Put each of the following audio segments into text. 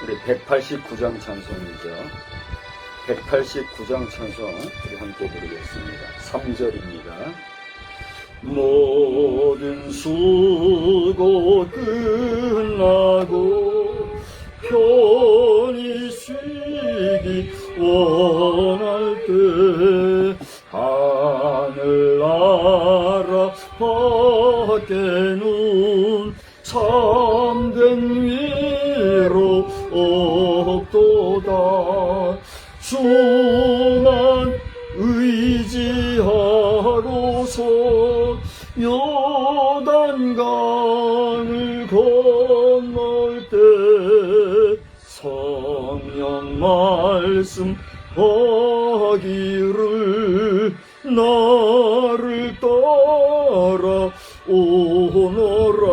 우리 189장 찬송이죠. 189장 찬송 우리 함께 부르겠습니다. 3절입니다. 모든 수고 끝나고 편히 쉬기 원할 때 하늘나라 밖에는 참된 위로 없도다. 주만 의지하고서 요단강을 건널 때 성령 말씀하기를 나를 따라 오너라.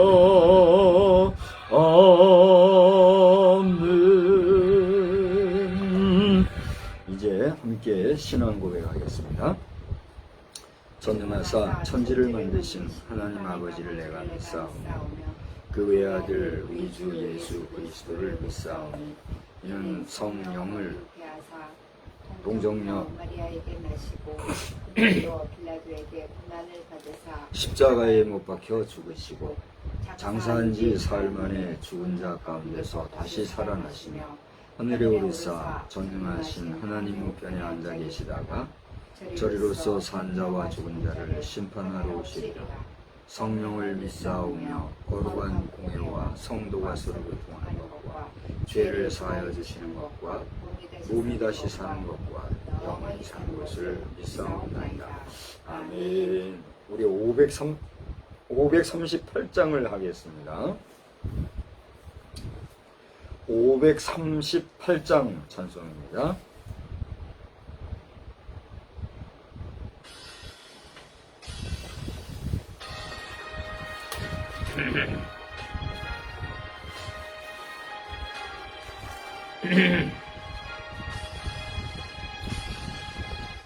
아멘. 이제 함께 신앙 고백하겠습니다. 전능하사 천지를 만드신 하나님 아버지를 내가 믿사오며 그 외아들 우리 주 예수 그리스도를 믿사오니 이는 성령을 동정녀 십자가에 못 박혀 죽으시고 장사한 지 사흘 만에 죽은 자 가운데서 다시 살아나시며 하늘에 오르사 전능하신 하나님 우편에 앉아 계시다가 저리로서 산 자와 죽은 자를 심판하러 오시리라. 성령을 믿사오며 거룩한 공회와 성도가 서로 교통하는 것과 죄를 사하여 주시는 것과 몸이 다시 사는 것과 영원히 사는 것을 믿사옵나이다. 아멘. 우리 538장을 하겠습니다. 538장 찬송입니다.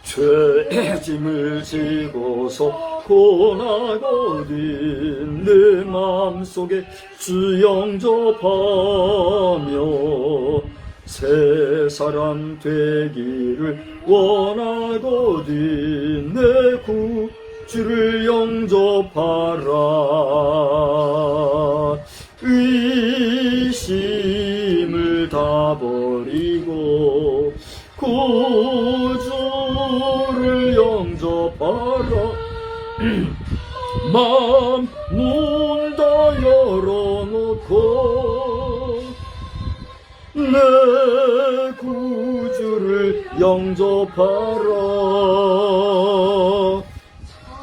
죄짐을 지고서 고나거든 내 맘속에 주 영접하며 새 사람 되기를 원하거든 내 구주를 영접하라. 의심을 다 버리고 구주를 영접하라. 마음 문 다 열어놓고 내 구주를 영접하라.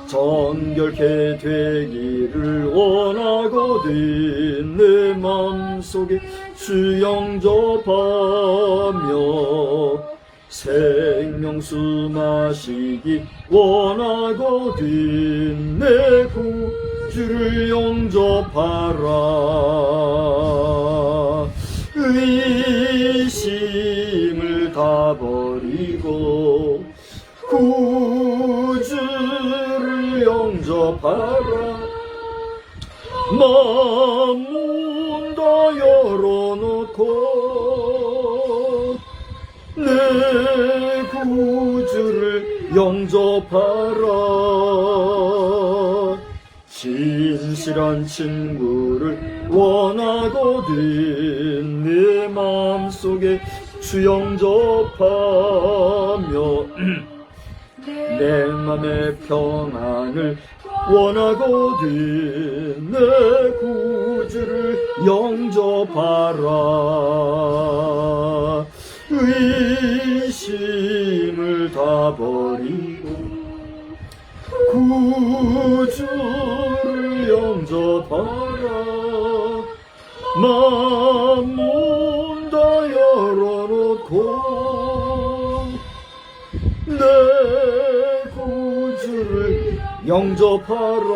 정결케 되기를 원하거든 내 맘속에 주 영접하며 생명수 마시기 원하거든 내 구주를 영접하라. 의심을 다 버리고 구주를 영접하라. 마음 문 다 열어놓고 내 구주를 영접하라. 진실한 친구를 원하거든 내 마음속에 주 영접하며 내 맘의 평안을 원하거든 내 구주를 영접하라. 의심을 다 버리고 구주를 영접하라. 마음 문 다 열어놓고 내 구주를 영접하라.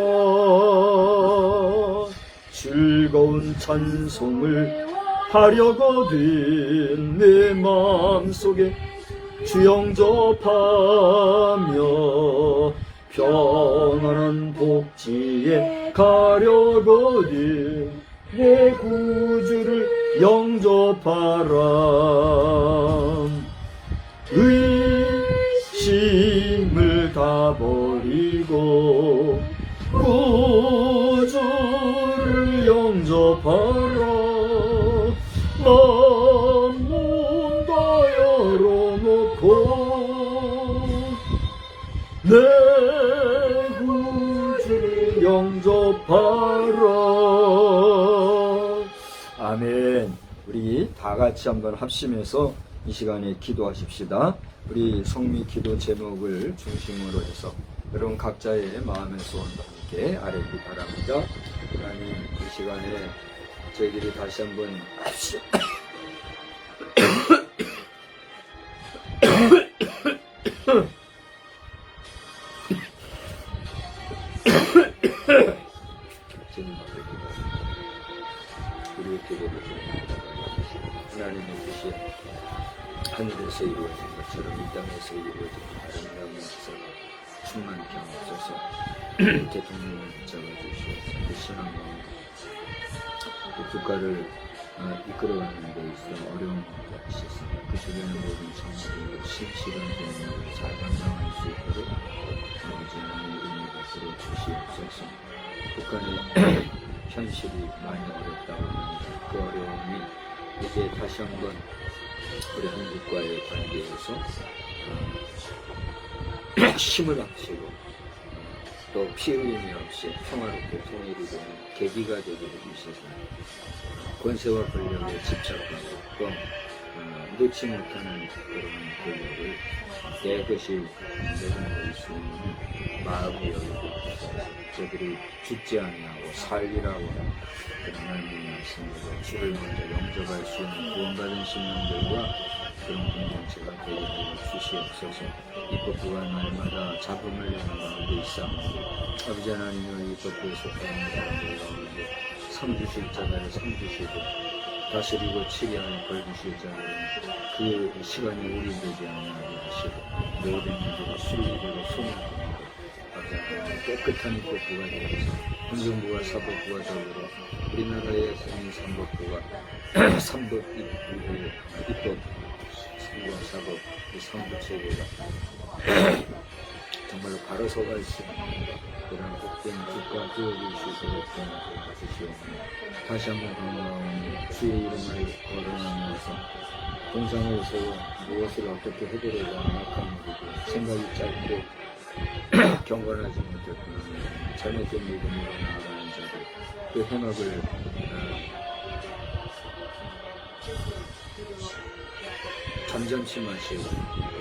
즐거운 찬송을 하려거든 내 마음속에 주 영접하며 평안한 복지에 가려거든 내 구주를 영접하라. 의심을 다 버리고 구주를 영접하라. 문 다 열어놓고 내 구주를 영접하라. 아멘. 우리 다 같이 한번 합심해서 이 시간에 기도하십시다. 우리 성미 기도 제목을 중심으로 해서 여러분 각자의 마음의 소원과 함께 아뢰기 바랍니다. 하나님, 이 시간에 저희들이 다시 한번 합심 우리의 기도를 하나님의 뜻이 하늘에서 이루어진 것처럼 이 땅에서 이루어진 아름다운 역사가 충만케 하옵소서. 대통령을 잡아주시옵소서. 그 신앙과 그 국가를 이끌어가는 데 있어 어려운 것을 하셨으니 그 주변의 모든 정치를 실시간 대응으로 잘 감당할 수 있도록 아버지 하나님의 은혜 베풀어 주시옵소서. 북한의 현실이 많이 어렵다고 합니다. 그 어려움이 이제 다시 한번 우리 한국과의 관계에서 힘을 합치고 또 피 흘림이 없이 평화롭게 통일이 되는 계기가 되기를 주셔서 권세와 권력에 집착하고 또 놓지 못하는 그런 권력을 깨끗이 내려놓을 수 있는 마음을 여기고 저들이 죽지 아니하고 살리라고 그런 하나님의 말씀으로 주를 먼저 영접할 수 있는 구원받은 신령들과 그런 공동체가 되게 주시옵소서. 입법부가 날마다 잡음을 내는 가운데 있사오니 아버지 하나님의 입법부에 속하는 사람들 가운데 상주실 자들을 상주시고 다스리고 치리하는 벌주실 자들은 그 시간이 오래 되지 않게 하시고 모든 일들을 순리대로 소명합니다. 아버지 하나님 깨끗한 입법부가 되어서 행정부와 사법부와 더불어 우리나라의 삼법부가 입법 상과 사법, 이 상부체계가 정말로 바로 서갈 수 있는 그런 복된 국가 되어주시도록 도와주시옵소서. 다시 한번 건강하오니 주의 이름을 거론하면서 동상을 세워 무엇을 어떻게 해보려고 악한 일이고 생각이 짧고 경건하지 못했구나 잘못된 믿음으로 나아가는 자들 그 해막을 잠잠치 마시고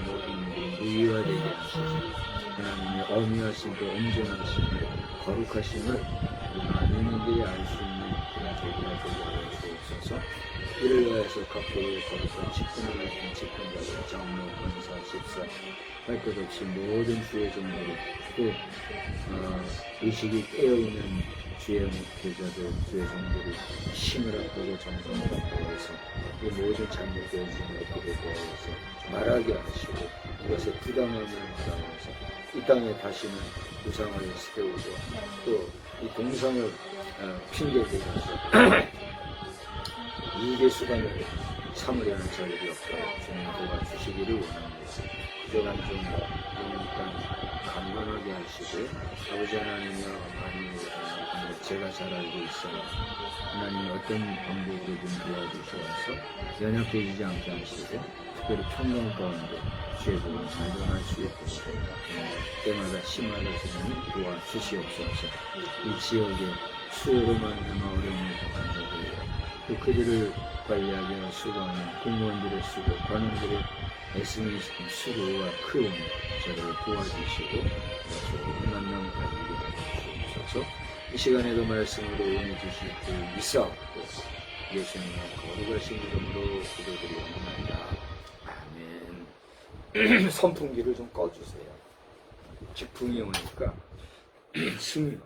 모든 무의화되게 하시고 하나님의 어미하신 그 온전하심을 거룩하심을 많은 이들이 알 수 있는 그런 계기가 되게 하여 주옵소서. 이를 위하여서 각국의 거룩한 직분을 가진 직분자들 장로, 권사, 집사 할 것 없이 모든 주의 종들이 또 의식이 깨어있는 주의 목회자들, 주의 종들이 힘을 합하고 정성을 합하고 해서 이 모든 잘못된 생각들에 대해서 말하게 하시고 이것의 부당함을 말하면서 이 땅에 다시는 우상을 세우고 또 이 동상을 핑계대면서 이익의 수단을 삼으려는 자들이 없도록 주님 도와주시기를 원합니다. 부족한 종과 이땅 강건하게 하시고 아버지 하나님여 많이 제가 잘 알고 있어요. 하나님 어떤 방법으로든 도와주셔서 연약해지지 않게 하시고 특별히 평강 가운데 주의 복을 잘 전할 수 있도록 때마다 심하여지는 도와주시옵소서. 이 지역에 수요로 만나는 어려움을 당한 자들과 또 그들을 관리하게 수고하는 공무원들의 수고, 관원들의 애쓰는 수고와 크움 저를 도와주시고 좋은 만남 가지게 해주시옵소서. 이 시간에도 말씀으로 응해 주실 줄 믿사옵고 예수님의 거룩하신 이름으로 기도드리옵나이다. 아멘. 선풍기를 좀 꺼주세요. 직풍이 오니까 숨이 막혀.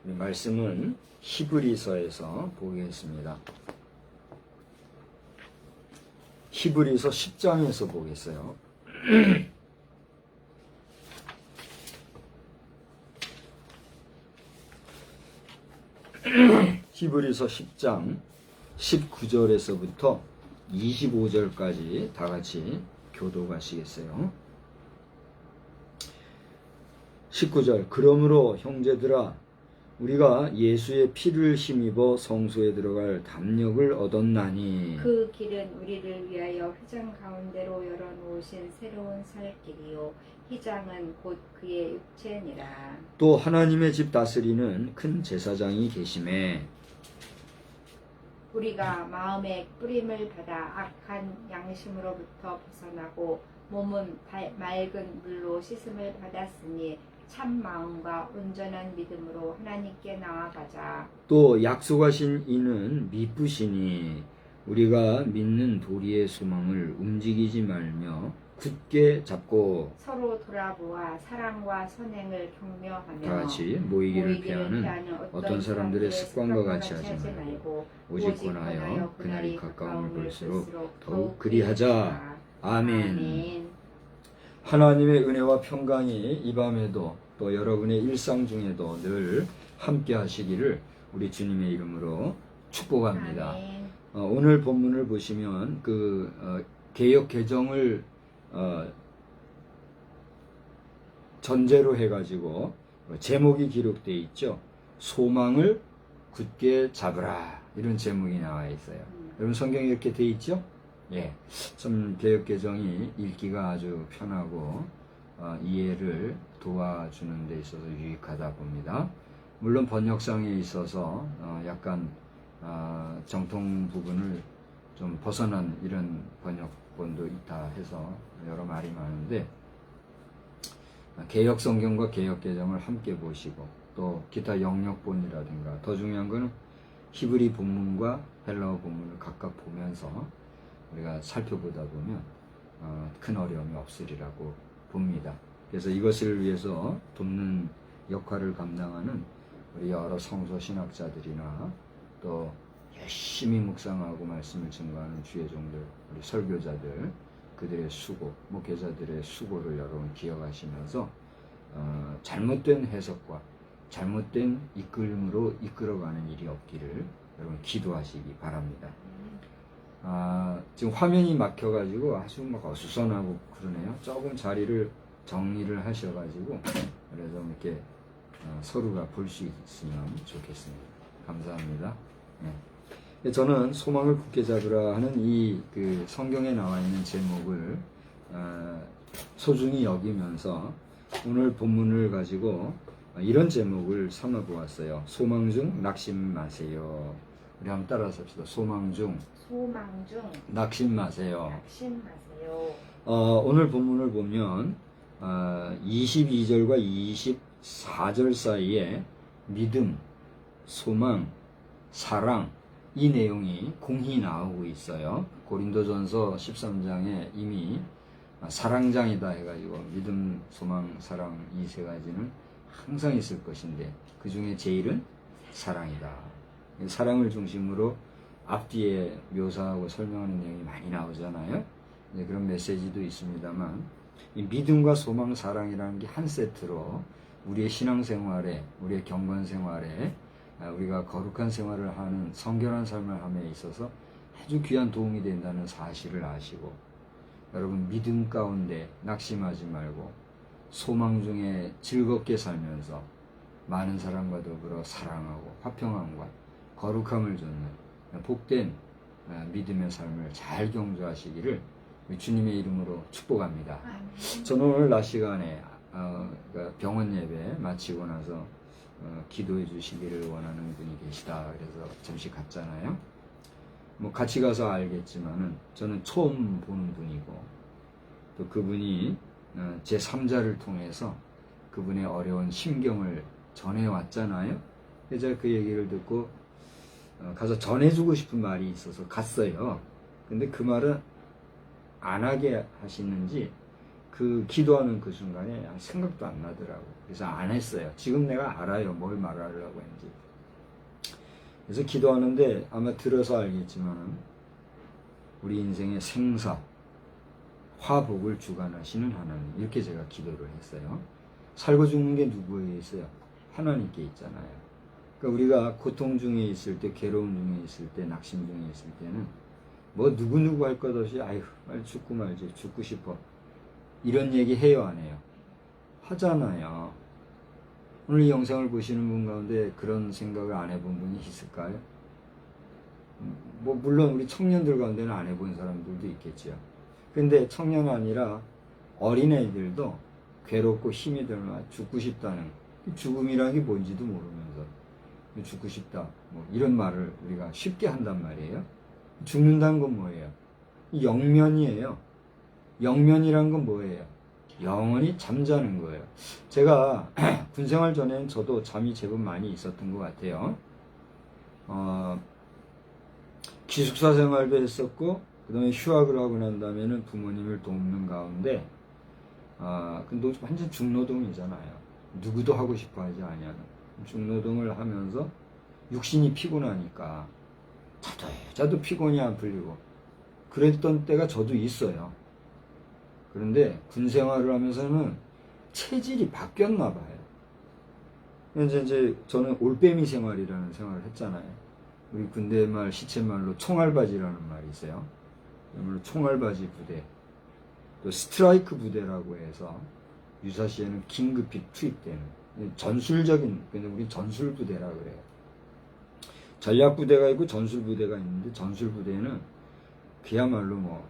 말씀은 히브리서에서 보겠습니다. 히브리서 10장에서 보겠어요. 히브리서 10장 19절에서부터 25절까지 다 같이 교독하시겠어요. 19절 그러므로 형제들아 우리가 예수의 피를 힘입어 성소에 들어갈 담력을 얻었나니 그 길은 우리를 위하여 회장 가운데로 열어놓으신 새로운 살 길이요 휘장은 곧 그의 육체니라. 또 하나님의 집 다스리는 큰 제사장이 계심에 우리가 마음의 뿌림을 받아 악한 양심으로부터 벗어나고 몸은 맑은 물로 씻음을 받았으니 참 마음과 온전한 믿음으로 하나님께 나아가자. 또 약속하신 이는 미쁘시니 우리가 믿는 도리의 소망을 움직이지 말며 굳게 잡고 서로 돌아보아 사랑과 선행을 격려하며 다 같이 모이기를 피하는 어떤 사람들의 습관과 같이 하지 말고 오직 권하여 그날이 가까움을 볼수록 더욱 그리하자. 아멘. 하나님의 은혜와 평강이 이 밤에도 또 여러분의 일상 중에도 늘 함께 하시기를 우리 주님의 이름으로 축복합니다. 오늘 본문을 보시면 개역 개정을 전제로 해가지고 제목이 기록되어 있죠. 소망을 굳게 잡으라 이런 제목이 나와 있어요. 여러분 성경에 이렇게 되어 있죠? 예, 좀 개역 개정이 읽기가 아주 편하고 이해를 도와주는 데 있어서 유익하다 봅니다. 물론 번역상에 있어서 약간 정통 부분을 좀 벗어난 이런 번역본도 있다 해서 여러 말이 많은데 개역 성경과 개역 개정을 함께 보시고 또 기타 영역본이라든가 더 중요한 거는 히브리 본문과 헬라어 본문을 각각 보면서 우리가 살펴보다 보면 큰 어려움이 없으리라고 봅니다. 그래서 이것을 위해서 돕는 역할을 감당하는 우리 여러 성서 신학자들이나 또 열심히 묵상하고 말씀을 증거하는 주의 종들, 우리 설교자들, 그들의 수고, 목회자들의 수고를 여러분 기억하시면서 잘못된 해석과 잘못된 이끌음으로 이끌어가는 일이 없기를 여러분 기도하시기 바랍니다. 지금 화면이 막혀가지고 아주 막 어수선하고 그러네요. 조금 자리를 정리를 하셔가지고 그래서 이렇게 서로가 볼 수 있으면 좋겠습니다. 감사합니다. 네. 저는 소망을 굳게 잡으라 하는 이 성경에 나와 있는 제목을 소중히 여기면서 오늘 본문을 가지고 이런 제목을 삼아 보았어요. 소망 중 낙심 마세요. 우리 한번 따라서 합시다. 소망 중 낙심 마세요. 오늘 본문을 보면 22절과 24절 사이에 믿음, 소망, 사랑 이 내용이 공히 나오고 있어요. 고린도전서 13장에 이미 사랑장이다 해가지고 믿음, 소망, 사랑 이 세 가지는 항상 있을 것인데 그 중에 제일은 사랑이다. 사랑을 중심으로 앞뒤에 묘사하고 설명하는 내용이 많이 나오잖아요. 그런 메시지도 있습니다만 이 믿음과 소망, 사랑이라는 게 한 세트로 우리의 신앙생활에, 우리의 경건생활에, 우리가 거룩한 생활을 하는 성결한 삶을 함에 있어서 아주 귀한 도움이 된다는 사실을 아시고 여러분 믿음 가운데 낙심하지 말고 소망 중에 즐겁게 살면서 많은 사람과 더불어 사랑하고 화평함과 거룩함을 주는 복된 믿음의 삶을 잘 경주하시기를 주님의 이름으로 축복합니다. 저는 오늘 낮 시간에 병원 예배 마치고 나서 기도해 주시기를 원하는 분이 계시다. 그래서 잠시 갔잖아요. 뭐 같이 가서 알겠지만은 저는 처음 보는 분이고 또 그분이 제 3자를 통해서 그분의 어려운 심경을 전해왔잖아요. 그래서 제가 그 얘기를 듣고 가서 전해주고 싶은 말이 있어서 갔어요. 근데 그 말은 안 하게 하시는지 그 기도하는 그 순간에 생각도 안 나더라고. 그래서 안 했어요. 지금 내가 알아요. 뭘 말하려고 했는지. 그래서 기도하는데 아마 들어서 알겠지만은 우리 인생의 생사, 화복을 주관하시는 하나님. 이렇게 제가 기도를 했어요. 살고 죽는 게 누구에게 있어요? 하나님께 있잖아요. 그러니까 우리가 고통 중에 있을 때, 괴로움 중에 있을 때, 낙심 중에 있을 때는 뭐 누구누구 할 것 없이 아휴 빨리 죽고 말지, 죽고 싶어, 이런 얘기 해요, 안 해요? 하잖아요. 오늘 이 영상을 보시는 분 가운데 그런 생각을 안 해본 분이 있을까요? 뭐 물론 우리 청년들 가운데는 안 해본 사람들도 있겠죠. 근데 청년 아니라 어린애들도 괴롭고 힘이 들면 죽고 싶다는, 죽음이라는 게 뭔지도 모르면서 죽고 싶다, 뭐 이런 말을 우리가 쉽게 한단 말이에요. 죽는다는 건 뭐예요? 영면이에요. 영면이란 건 뭐예요? 영원히 잠자는 거예요. 제가 군생활 전에는 저도 잠이 제법 많이 있었던 것 같아요. 기숙사 생활도 했었고, 그 다음에 휴학을 하고 난 다음에는 부모님을 돕는 가운데, 근데 완전 중노동이잖아요. 누구도 하고 싶어 하지 아니하는 중노동을 하면서 육신이 피곤하니까 자도 피곤이 안 풀리고 그랬던 때가 저도 있어요. 그런데 군 생활을 하면서는 체질이 바뀌었나 봐요. 이제 저는 올빼미 생활이라는 생활을 했잖아요. 우리 군대 말, 시체말로 총알바지라는 말이 있어요. 물론 총알바지 부대, 또 스트라이크 부대라고 해서 유사시에는 긴급히 투입되는 전술적인, 근데 우리 전술부대라고 그래요. 전략부대가 있고 전술부대가 있는데, 전술부대는 그야말로 뭐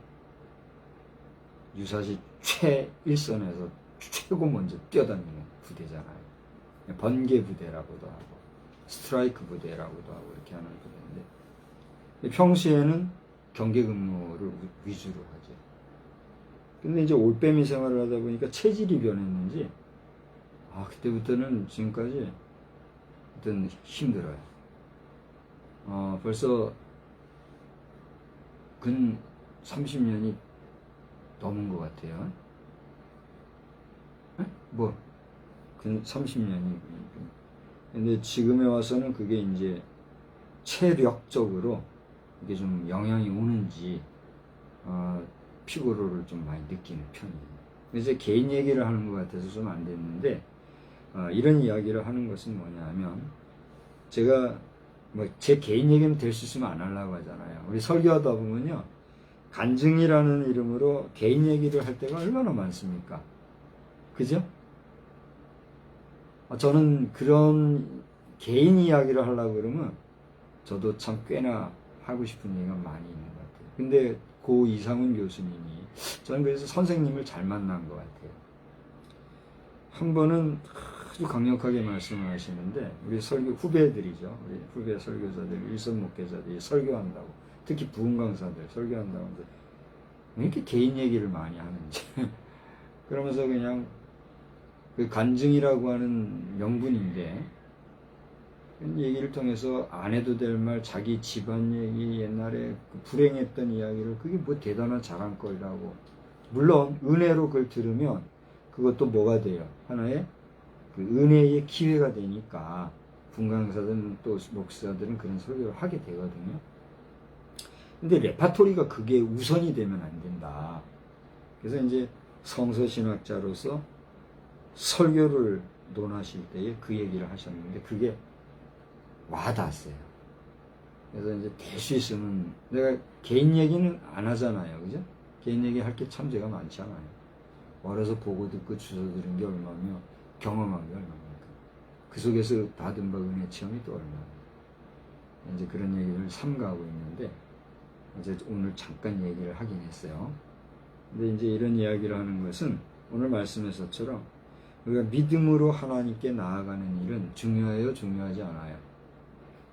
유사시 최일선에서 최고 먼저 뛰어다니는 부대잖아요. 번개부대라고도 하고 스트라이크 부대라고도 하고 이렇게 하는 부대인데, 평소에는 경계 근무를 위주로 하죠. 근데 이제 올빼미 생활을 하다 보니까 체질이 변했는지, 그때부터는 지금까지 어떤 힘들어요. 벌써 근 30년이 넘은 것 같아요. 근 30년이. 근데 지금에 와서는 그게 이제 체력적으로 이게 좀 영향이 오는지, 피로를 좀 많이 느끼는 편이에요. 그래서 개인 얘기를 하는 것 같아서 좀 안 됐는데, 이런 이야기를 하는 것은 뭐냐면, 제가 뭐 제 개인 얘기는 될 수 있으면 안 하려고 하잖아요. 우리 설교하다 보면요, 간증이라는 이름으로 개인 얘기를 할 때가 얼마나 많습니까? 그죠? 저는 그런 개인 이야기를 하려고 그러면 저도 참 꽤나 하고 싶은 얘기가 많이 있는 것 같아요. 근데 고 이상훈 교수님이, 저는 그래서 선생님을 잘 만난 것 같아요. 한 번은 아주 강력하게 말씀을 하시는데, 우리 설교 후배들이죠. 우리 후배 설교자들, 일선 목회자들이 설교한다고, 특히 부흥 강사들 설교한다고 하는데 왜 이렇게 개인 얘기를 많이 하는지 그러면서 그냥 그 간증이라고 하는 명분인데, 얘기를 통해서 안 해도 될 말, 자기 집안 얘기, 옛날에 불행했던 이야기를, 그게 뭐 대단한 자랑거리라고. 물론 은혜로 그걸 들으면 그것도 뭐가 돼요? 하나의 그 은혜의 기회가 되니까 분강사들은 또 목사들은 그런 설교를 하게 되거든요. 근데 레파토리가 그게 우선이 되면 안 된다. 그래서 이제 성서신학자로서 설교를 논하실 때에 그 얘기를 하셨는데, 그게 와닿았어요. 그래서 이제 될 수 있으면, 내가 개인 얘기는 안 하잖아요. 그죠? 개인 얘기 할 게 참 제가 많잖아요. 어려서 보고 듣고 주워 들은 게 얼마며 경험한 게 얼마입니까? 그 속에서 받은 바 은혜 체험이 또 얼마나. 이제 그런 얘기를 삼가하고 있는데, 이제 오늘 잠깐 얘기를 하긴 했어요. 근데 이제 이런 이야기를 하는 것은 오늘 말씀에서처럼 우리가 믿음으로 하나님께 나아가는 일은 중요해요, 중요하지 않아요?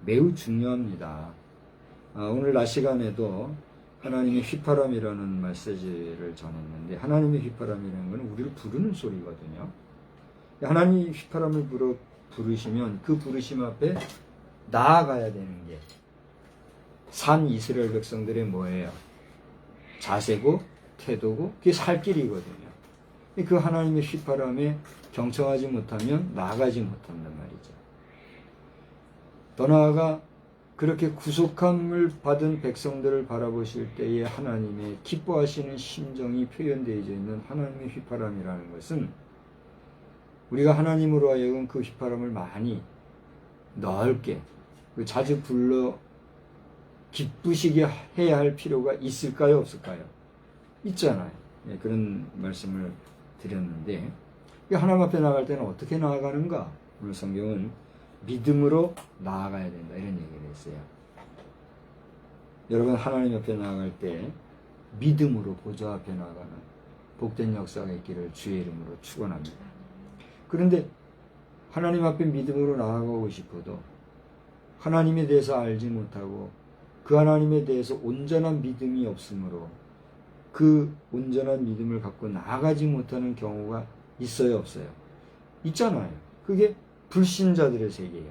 매우 중요합니다. 오늘 낮 시간에도 하나님의 휘파람이라는 메시지를 전했는데, 하나님의 휘파람이라는 것은 우리를 부르는 소리거든요. 하나님이 휘파람을 부르시면 그 부르심 앞에 나아가야 되는 게 산 이스라엘 백성들의 뭐예요? 자세고 태도고, 그게 살 길이거든요. 그 하나님의 휘파람에 경청하지 못하면 나아가지 못한단 말이죠. 더 나아가 그렇게 구속함을 받은 백성들을 바라보실 때에 하나님의 기뻐하시는 심정이 표현되어 있는 하나님의 휘파람이라는 것은 우리가 하나님으로 하여금 그 휘파람을 많이 넓게 자주 불러 기쁘시게 해야 할 필요가 있을까요? 없을까요? 있잖아요. 예, 그런 말씀을 드렸는데 하나님 앞에 나아갈 때는 어떻게 나아가는가? 오늘 성경은 믿음으로 나아가야 된다 이런 얘기를 했어요. 여러분 하나님 앞에 나아갈 때 믿음으로 보좌 앞에 나아가는 복된 역사가 있기를 주의 이름으로 축원합니다. 그런데 하나님 앞에 믿음으로 나아가고 싶어도 하나님에 대해서 알지 못하고 그 하나님에 대해서 온전한 믿음이 없으므로 그 온전한 믿음을 갖고 나아가지 못하는 경우가 있어요, 없어요? 있잖아요. 그게 불신자들의 세계예요.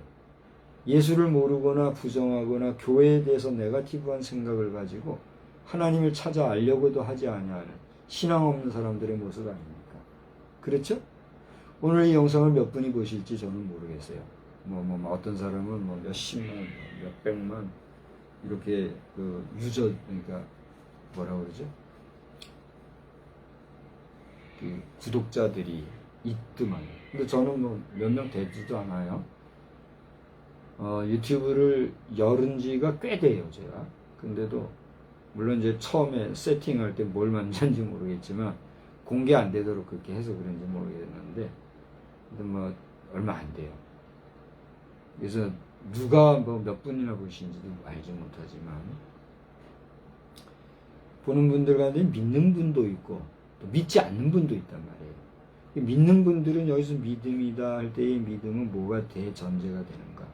예수를 모르거나 부정하거나 교회에 대해서 네거티브한 생각을 가지고 하나님을 찾아 알려고도 하지 아니하는 신앙 없는 사람들의 모습 아닙니까? 그렇죠? 오늘 이 영상을 몇 분이 보실지 저는 모르겠어요. 어떤 사람은 몇십만, 몇백만 이렇게 그 유저 그러니까 뭐라 그러죠? 그 구독자들이 있더만. 근데 저는 몇 명 되지도 않아요. 유튜브를 열은 지가 꽤 돼요, 제가. 근데도, 물론 이제 처음에 세팅할 때 뭘 만졌는지 모르겠지만, 공개 안 되도록 그렇게 해서 그런지 모르겠는데, 근데 얼마 안 돼요. 그래서 누가 몇 분이나 보시는지도 알지 못하지만, 보는 분들 가운데 믿는 분도 있고, 또 믿지 않는 분도 있단 말이에요. 믿는 분들은 여기서 믿음이다 할 때의 믿음은 뭐가 대전제가 되는가?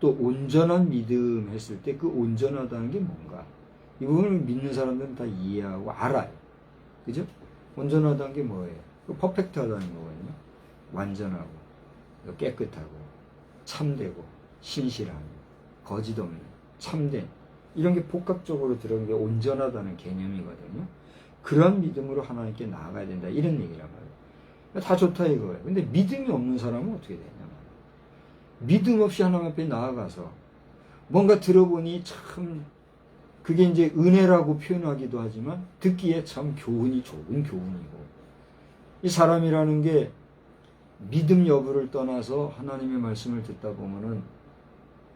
또 온전한 믿음 했을 때 그 온전하다는 게 뭔가? 이 부분을 믿는 사람들은 다 이해하고 알아요. 그죠? 온전하다는 게 뭐예요? 퍼펙트하다는 거거든요. 완전하고, 깨끗하고, 참되고, 신실하고, 거짓 없는, 참된, 이런 게 복합적으로 들어간 게 온전하다는 개념이거든요. 그런 믿음으로 하나님께 나아가야 된다. 이런 얘기란 말이에요. 다 좋다 이거예요. 근데 믿음이 없는 사람은 어떻게 되냐 말이에요. 믿음 없이 하나님 앞에 나아가서 뭔가 들어보니 참 그게 이제 은혜라고 표현하기도 하지만 듣기에 참 교훈이 좋은 교훈이고, 이 사람이라는 게 믿음 여부를 떠나서 하나님의 말씀을 듣다 보면은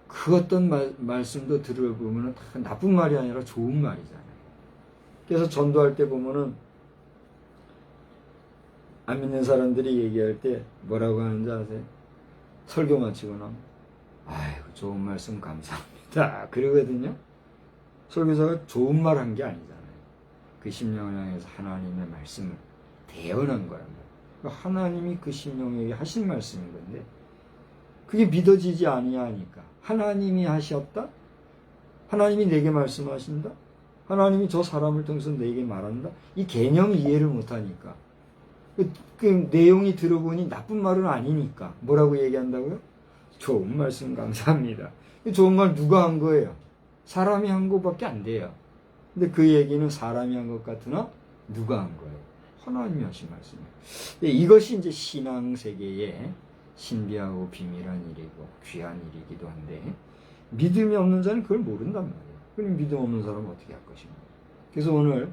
그 어떤 말씀도 들어보면은 다 나쁜 말이 아니라 좋은 말이잖아요. 그래서 전도할 때 보면은 안 믿는 사람들이 얘기할 때 뭐라고 하는지 아세요? 설교 마치거나 아이고 좋은 말씀 감사합니다 그러거든요. 설교사가 좋은 말 한 게 아니잖아요. 그 심령을 향해서 하나님의 말씀을 대언한 거란 말이에요. 하나님이 그 심령에게 하신 말씀인 건데 그게 믿어지지 아니하니까 하나님이 하셨다? 하나님이 내게 말씀하신다? 하나님이 저 사람을 통해서 내게 말한다? 이 개념 이해를 못하니까 그 내용이 들어보니 나쁜 말은 아니니까 뭐라고 얘기한다고요? 좋은 말씀 감사합니다. 좋은 말 누가 한 거예요? 사람이 한 것밖에 안 돼요. 근데 그 얘기는 사람이 한 것 같으나 누가 한 거예요? 하나님이 하신 말씀이에요. 이것이 이제 신앙 세계의 신비하고 비밀한 일이고 귀한 일이기도 한데 믿음이 없는 자는 그걸 모른단 말이에요. 그럼 믿음 없는 사람은 어떻게 할 것인가? 그래서 오늘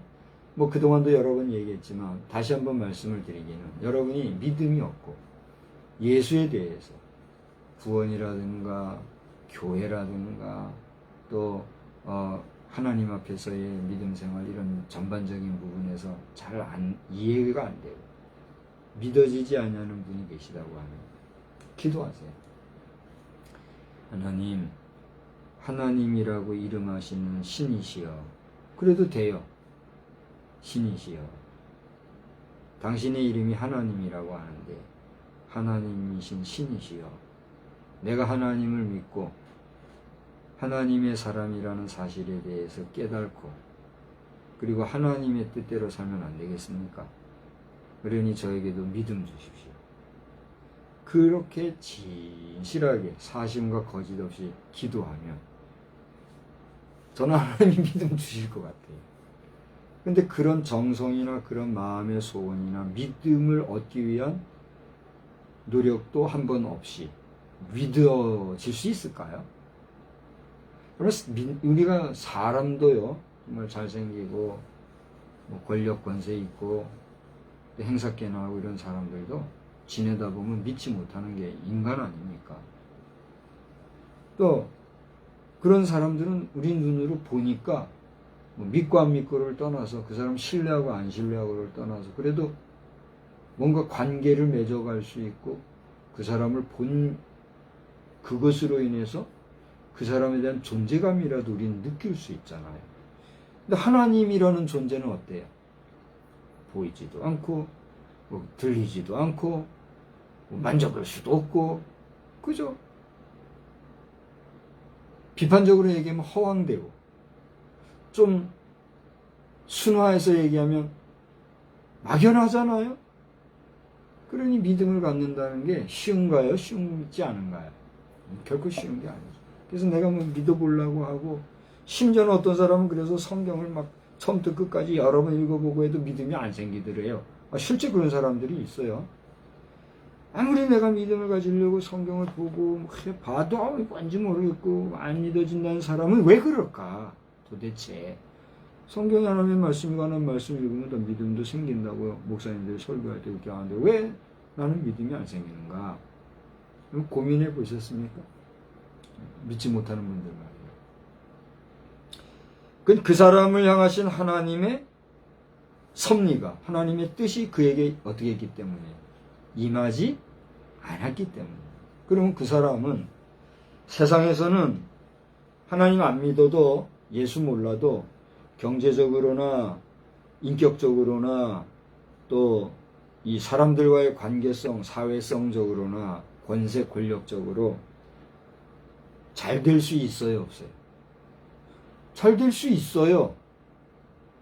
그동안도 여러 번 얘기했지만 다시 한번 말씀을 드리기는 여러분이 믿음이 없고 예수에 대해서 구원이라든가 교회라든가 또 하나님 앞에서의 믿음 생활 이런 전반적인 부분에서 잘 이해가 안 돼요. 믿어지지 않냐는 분이 계시다고 하면 기도하세요. 하나님, 하나님이라고 이름하시는 신이시여. 그래도 돼요. 신이시여. 당신의 이름이 하나님이라고 하는데 하나님이신 신이시여. 내가 하나님을 믿고 하나님의 사람이라는 사실에 대해서 깨닫고 그리고 하나님의 뜻대로 살면 안 되겠습니까? 그러니 저에게도 믿음 주십시오. 그렇게 진실하게 사심과 거짓 없이 기도하면 저는 하나님이 믿음 주실 것 같아요. 근데 그런 정성이나 그런 마음의 소원이나 믿음을 얻기 위한 노력도 한 번 없이 믿어질 수 있을까요? 우리가 사람도요, 정말 잘생기고, 뭐 권력 권세 있고, 행사깨나 하고 이런 사람들도 지내다 보면 믿지 못하는 게 인간 아닙니까? 또, 그런 사람들은 우리 눈으로 보니까, 뭐 믿고 안 믿고를 떠나서 그 사람 신뢰하고 안 신뢰하고를 떠나서 그래도 뭔가 관계를 맺어갈 수 있고 그 사람을 본 그것으로 인해서 그 사람에 대한 존재감이라도 우리는 느낄 수 있잖아요. 근데 하나님이라는 존재는 어때요? 보이지도 않고 뭐 들리지도 않고 뭐 만져볼 수도 없고 그죠? 비판적으로 얘기하면 허황되고 좀 순화해서 얘기하면 막연하잖아요. 그러니 믿음을 갖는다는 게 쉬운가요? 쉽지 않은가요? 결코 쉬운 게 아니죠. 그래서 내가 뭐 믿어보려고 하고 심지어는 어떤 사람은 그래서 성경을 막 처음부터 끝까지 여러 번 읽어보고 해도 믿음이 안 생기더래요. 실제 그런 사람들이 있어요. 아무리 내가 믿음을 가지려고 성경을 보고 봐도 뭔지 모르겠고 안 믿어진다는 사람은 왜 그럴까? 도대체 성경에 하나님의 말씀이 관한 말씀을 읽으면 더 믿음도 생긴다고 목사님들이 설교할 때 그렇게 하는데 왜 나는 믿음이 안 생기는가? 고민해 보셨습니까? 믿지 못하는 분들 말이에요. 그 사람을 향하신 하나님의 섭리가 하나님의 뜻이 그에게 어떻게 했기 때문에 임하지 않았기 때문에 그러면 그 사람은 세상에서는 하나님 안 믿어도 예수 몰라도 경제적으로나 인격적으로나 또 이 사람들과의 관계성, 사회성적으로나 권세, 권력적으로 잘 될 수 있어요, 없어요? 잘 될 수 있어요.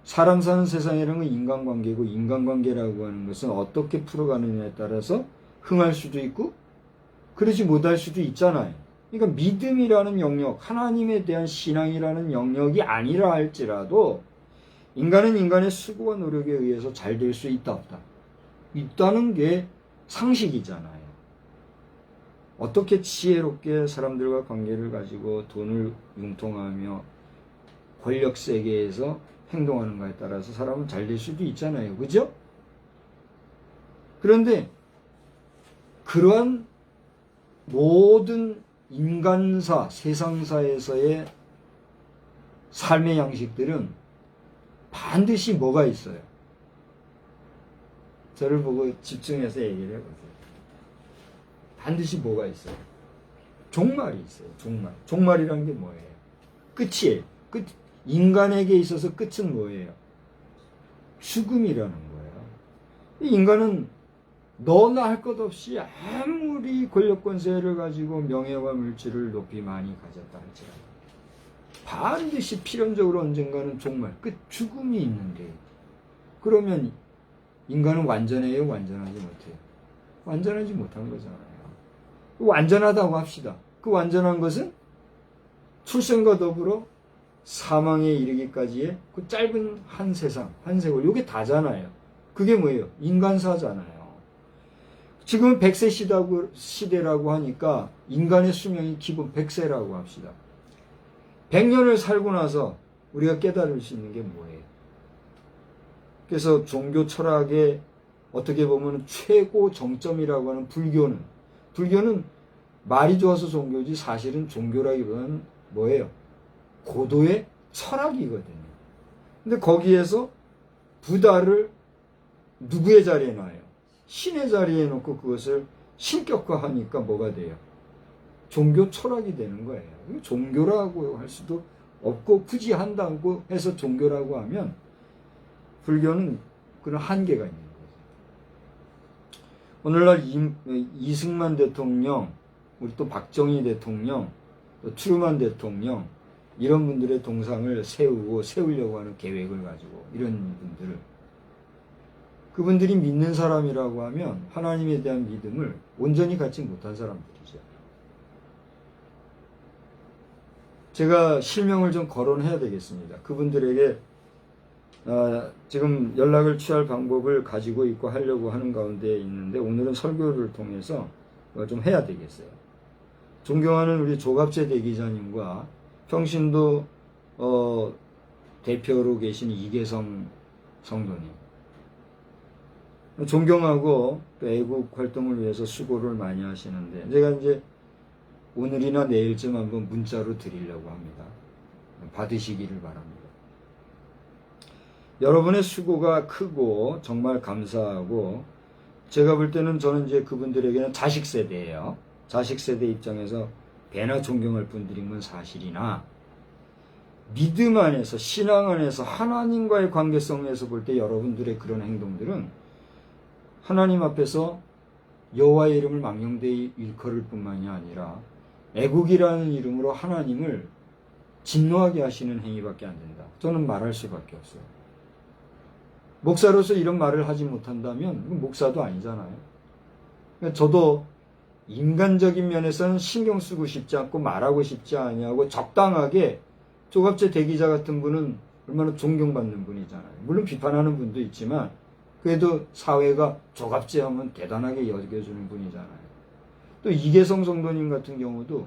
사람 사는 세상이라는 건 인간관계고 인간관계라고 하는 것은 어떻게 풀어가느냐에 따라서 흥할 수도 있고 그러지 못할 수도 있잖아요. 그러니까 믿음이라는 영역, 하나님에 대한 신앙이라는 영역이 아니라 할지라도 인간은 인간의 수고와 노력에 의해서 잘 될 수 있다 없다. 있다는 게 상식이잖아요. 어떻게 지혜롭게 사람들과 관계를 가지고 돈을 융통하며 권력 세계에서 행동하는가에 따라서 사람은 잘 될 수도 있잖아요. 그죠? 그런데 그러한 모든 인간사, 세상사에서의 삶의 양식들은 반드시 뭐가 있어요? 저를 보고 집중해서 얘기를 해보세요. 반드시 뭐가 있어요? 종말이 있어요. 종말. 종말이란 게 뭐예요? 끝이에요. 끝. 인간에게 있어서 끝은 뭐예요? 죽음이라는 거예요. 인간은 너나 할 것 없이 아무리 권력 권세를 가지고 명예와 물질을 높이 많이 가졌다 할지라도 반드시 필연적으로 언젠가는 종말, 끝, 죽음이 있는데 그러면 인간은 완전해요? 완전하지 못해요? 완전하지 못한 거잖아요. 완전하다고 합시다. 그 완전한 것은 출생과 더불어 사망에 이르기까지의 그 짧은 한 세상, 한 세월, 이게 다잖아요. 그게 뭐예요? 인간사잖아요. 지금은 100세 시대라고 하니까 인간의 수명이 기본 100세라고 합시다. 100년을 살고 나서 우리가 깨달을 수 있는 게 뭐예요? 그래서 종교 철학의 어떻게 보면 최고 정점이라고 하는 불교는 말이 좋아서 종교지 사실은 종교라기보다는 뭐예요? 고도의 철학이거든요. 근데 거기에서 부다를 누구의 자리에 놔요? 신의 자리에 놓고 그것을 신격화하니까 뭐가 돼요? 종교 철학이 되는 거예요. 종교라고 할 수도 없고 굳이 한다고 해서 종교라고 하면 불교는 그런 한계가 있는 거죠. 오늘날 이승만 대통령, 우리 또 박정희 대통령, 또 트루만 대통령 이런 분들의 동상을 세우려고 하는 계획을 가지고 이런 분들을 그분들이 믿는 사람이라고 하면 하나님에 대한 믿음을 온전히 갖지 못한 사람들이죠. 제가 실명을 좀 거론해야 되겠습니다. 그분들에게 지금 연락을 취할 방법을 가지고 있고 하려고 하는 가운데 있는데 오늘은 설교를 통해서 좀 해야 되겠어요. 존경하는 우리 조갑재 대기자님과 평신도 대표로 계신 이계성 성도님, 존경하고 또 애국 활동을 위해서 수고를 많이 하시는데 제가 이제 오늘이나 내일쯤 한번 문자로 드리려고 합니다. 받으시기를 바랍니다. 여러분의 수고가 크고 정말 감사하고, 제가 볼 때는 저는 이제 그분들에게는 자식 세대예요. 자식 세대 입장에서 배나 존경할 분들인 건 사실이나, 믿음 안에서, 신앙 안에서, 하나님과의 관계성에서 볼 때 여러분들의 그런 행동들은 하나님 앞에서 여호와의 이름을 망령되이 일컬을 뿐만이 아니라 애국이라는 이름으로 하나님을 진노하게 하시는 행위밖에 안 된다. 저는 말할 수밖에 없어요. 목사로서 이런 말을 하지 못한다면 목사도 아니잖아요. 그러니까 저도 인간적인 면에서는 신경 쓰고 싶지 않고 말하고 싶지 아니하고, 적당하게 조갑재 대기자 같은 분은 얼마나 존경받는 분이잖아요. 물론 비판하는 분도 있지만 그래도 사회가 조갑재 하면 대단하게 여겨주는 분이잖아요. 또 이계성 성도님 같은 경우도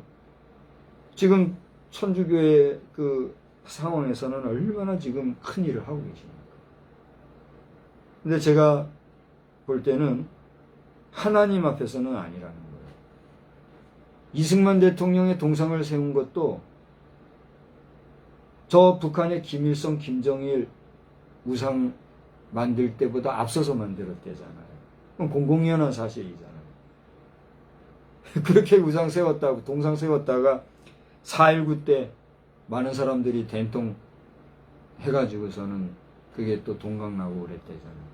지금 천주교의 그 상황에서는 얼마나 지금 큰 일을 하고 계십니까? 근데 제가 볼 때는 하나님 앞에서는 아니라는 거예요. 이승만 대통령의 동상을 세운 것도 저 북한의 김일성, 김정일 우상 만들 때보다 앞서서 만들었대잖아요. 그건 공공연한 사실이잖아요. 그렇게 우상 세웠다고, 동상 세웠다가 4.19 때 많은 사람들이 된통 해가지고서는 그게 또 동강나고 그랬대잖아요.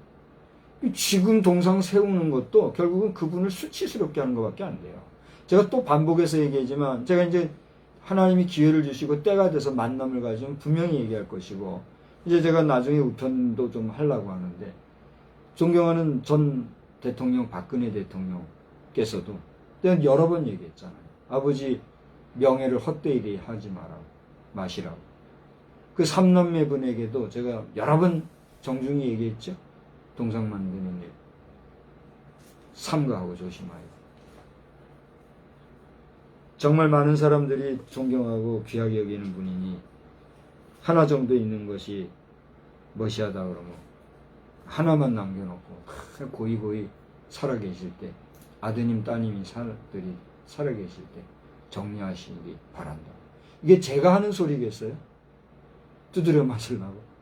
지금 동상 세우는 것도 결국은 그분을 수치스럽게 하는 것밖에 안 돼요. 제가 또 반복해서 얘기하지만, 제가 이제 하나님이 기회를 주시고 때가 돼서 만남을 가지면 분명히 얘기할 것이고, 이제 제가 나중에 우편도 좀 하려고 하는데, 존경하는 전 대통령 박근혜 대통령께서도 내가 여러 번 얘기했잖아요. 아버지 명예를 헛되이 하지 마시라고. 그 삼남매 분에게도 제가 여러 번 정중히 얘기했죠. 동상 만드는 일 삼가하고 조심하여. 정말 많은 사람들이 존경하고 귀하게 여기는 분이니 하나 정도 있는 것이 머시하다 그러면 하나만 남겨놓고 고이고이 살아계실 때, 아드님 따님이 들이 살아계실 때 정리하시기 바란다. 이게 제가 하는 소리겠어요? 두드려 맞으려고.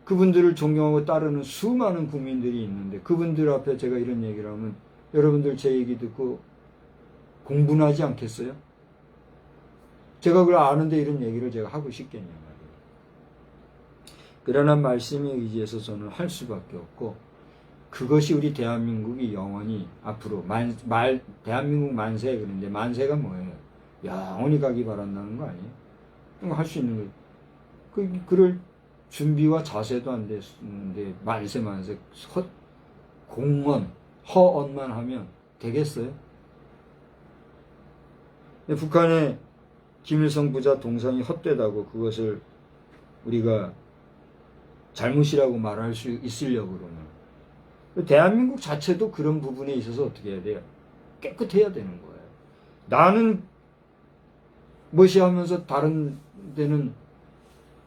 그분들을 존경하고 따르는 수많은 국민들이 있는데 그분들 앞에 제가 이런 얘기를 하면 여러분들 제 얘기 듣고 공분하지 않겠어요? 제가 그걸 아는데 이런 얘기를 제가 하고 싶겠냐 말이에요. 그러나 말씀에 의지해서 저는 할 수밖에 없고, 그것이 우리 대한민국이 영원히 앞으로 대한민국 만세, 그런데 만세가 뭐예요? 영원히 가기 바란다는 거 아니에요? 그거 할 수 있는 거예요. 그럴 준비와 자세도 안 됐는데 만세 공언, 허언만 하면 되겠어요? 북한의 김일성 부자 동상이 헛되다고 그것을 우리가 잘못이라고 말할 수 있으려고 그러면, 대한민국 자체도 그런 부분에 있어서 어떻게 해야 돼요? 깨끗해야 되는 거예요. 나는 무시하면서 다른 데는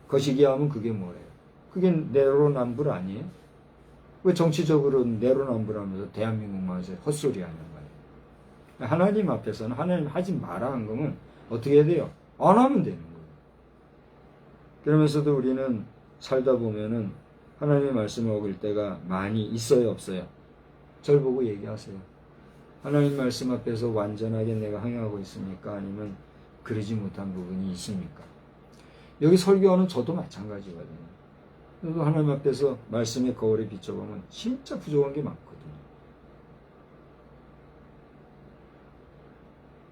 거시기 하면 그게 뭐예요? 그게 내로남불 아니에요? 왜 정치적으로 내로남불하면서 대한민국만 해서 헛소리 하는 거예요? 하나님 앞에서는 하나님 하지 마라 한 거면 어떻게 해야 돼요? 안 하면 되는 거예요. 그러면서도 우리는 살다 보면은 하나님의 말씀을 어길 때가 많이 있어요, 없어요? 절 보고 얘기하세요. 하나님 말씀 앞에서 완전하게 내가 행하고 있습니까? 아니면 그러지 못한 부분이 있습니까? 여기 설교하는 저도 마찬가지거든요. 저도 하나님 앞에서 말씀의 거울에 비춰보면 진짜 부족한 게 많거든요.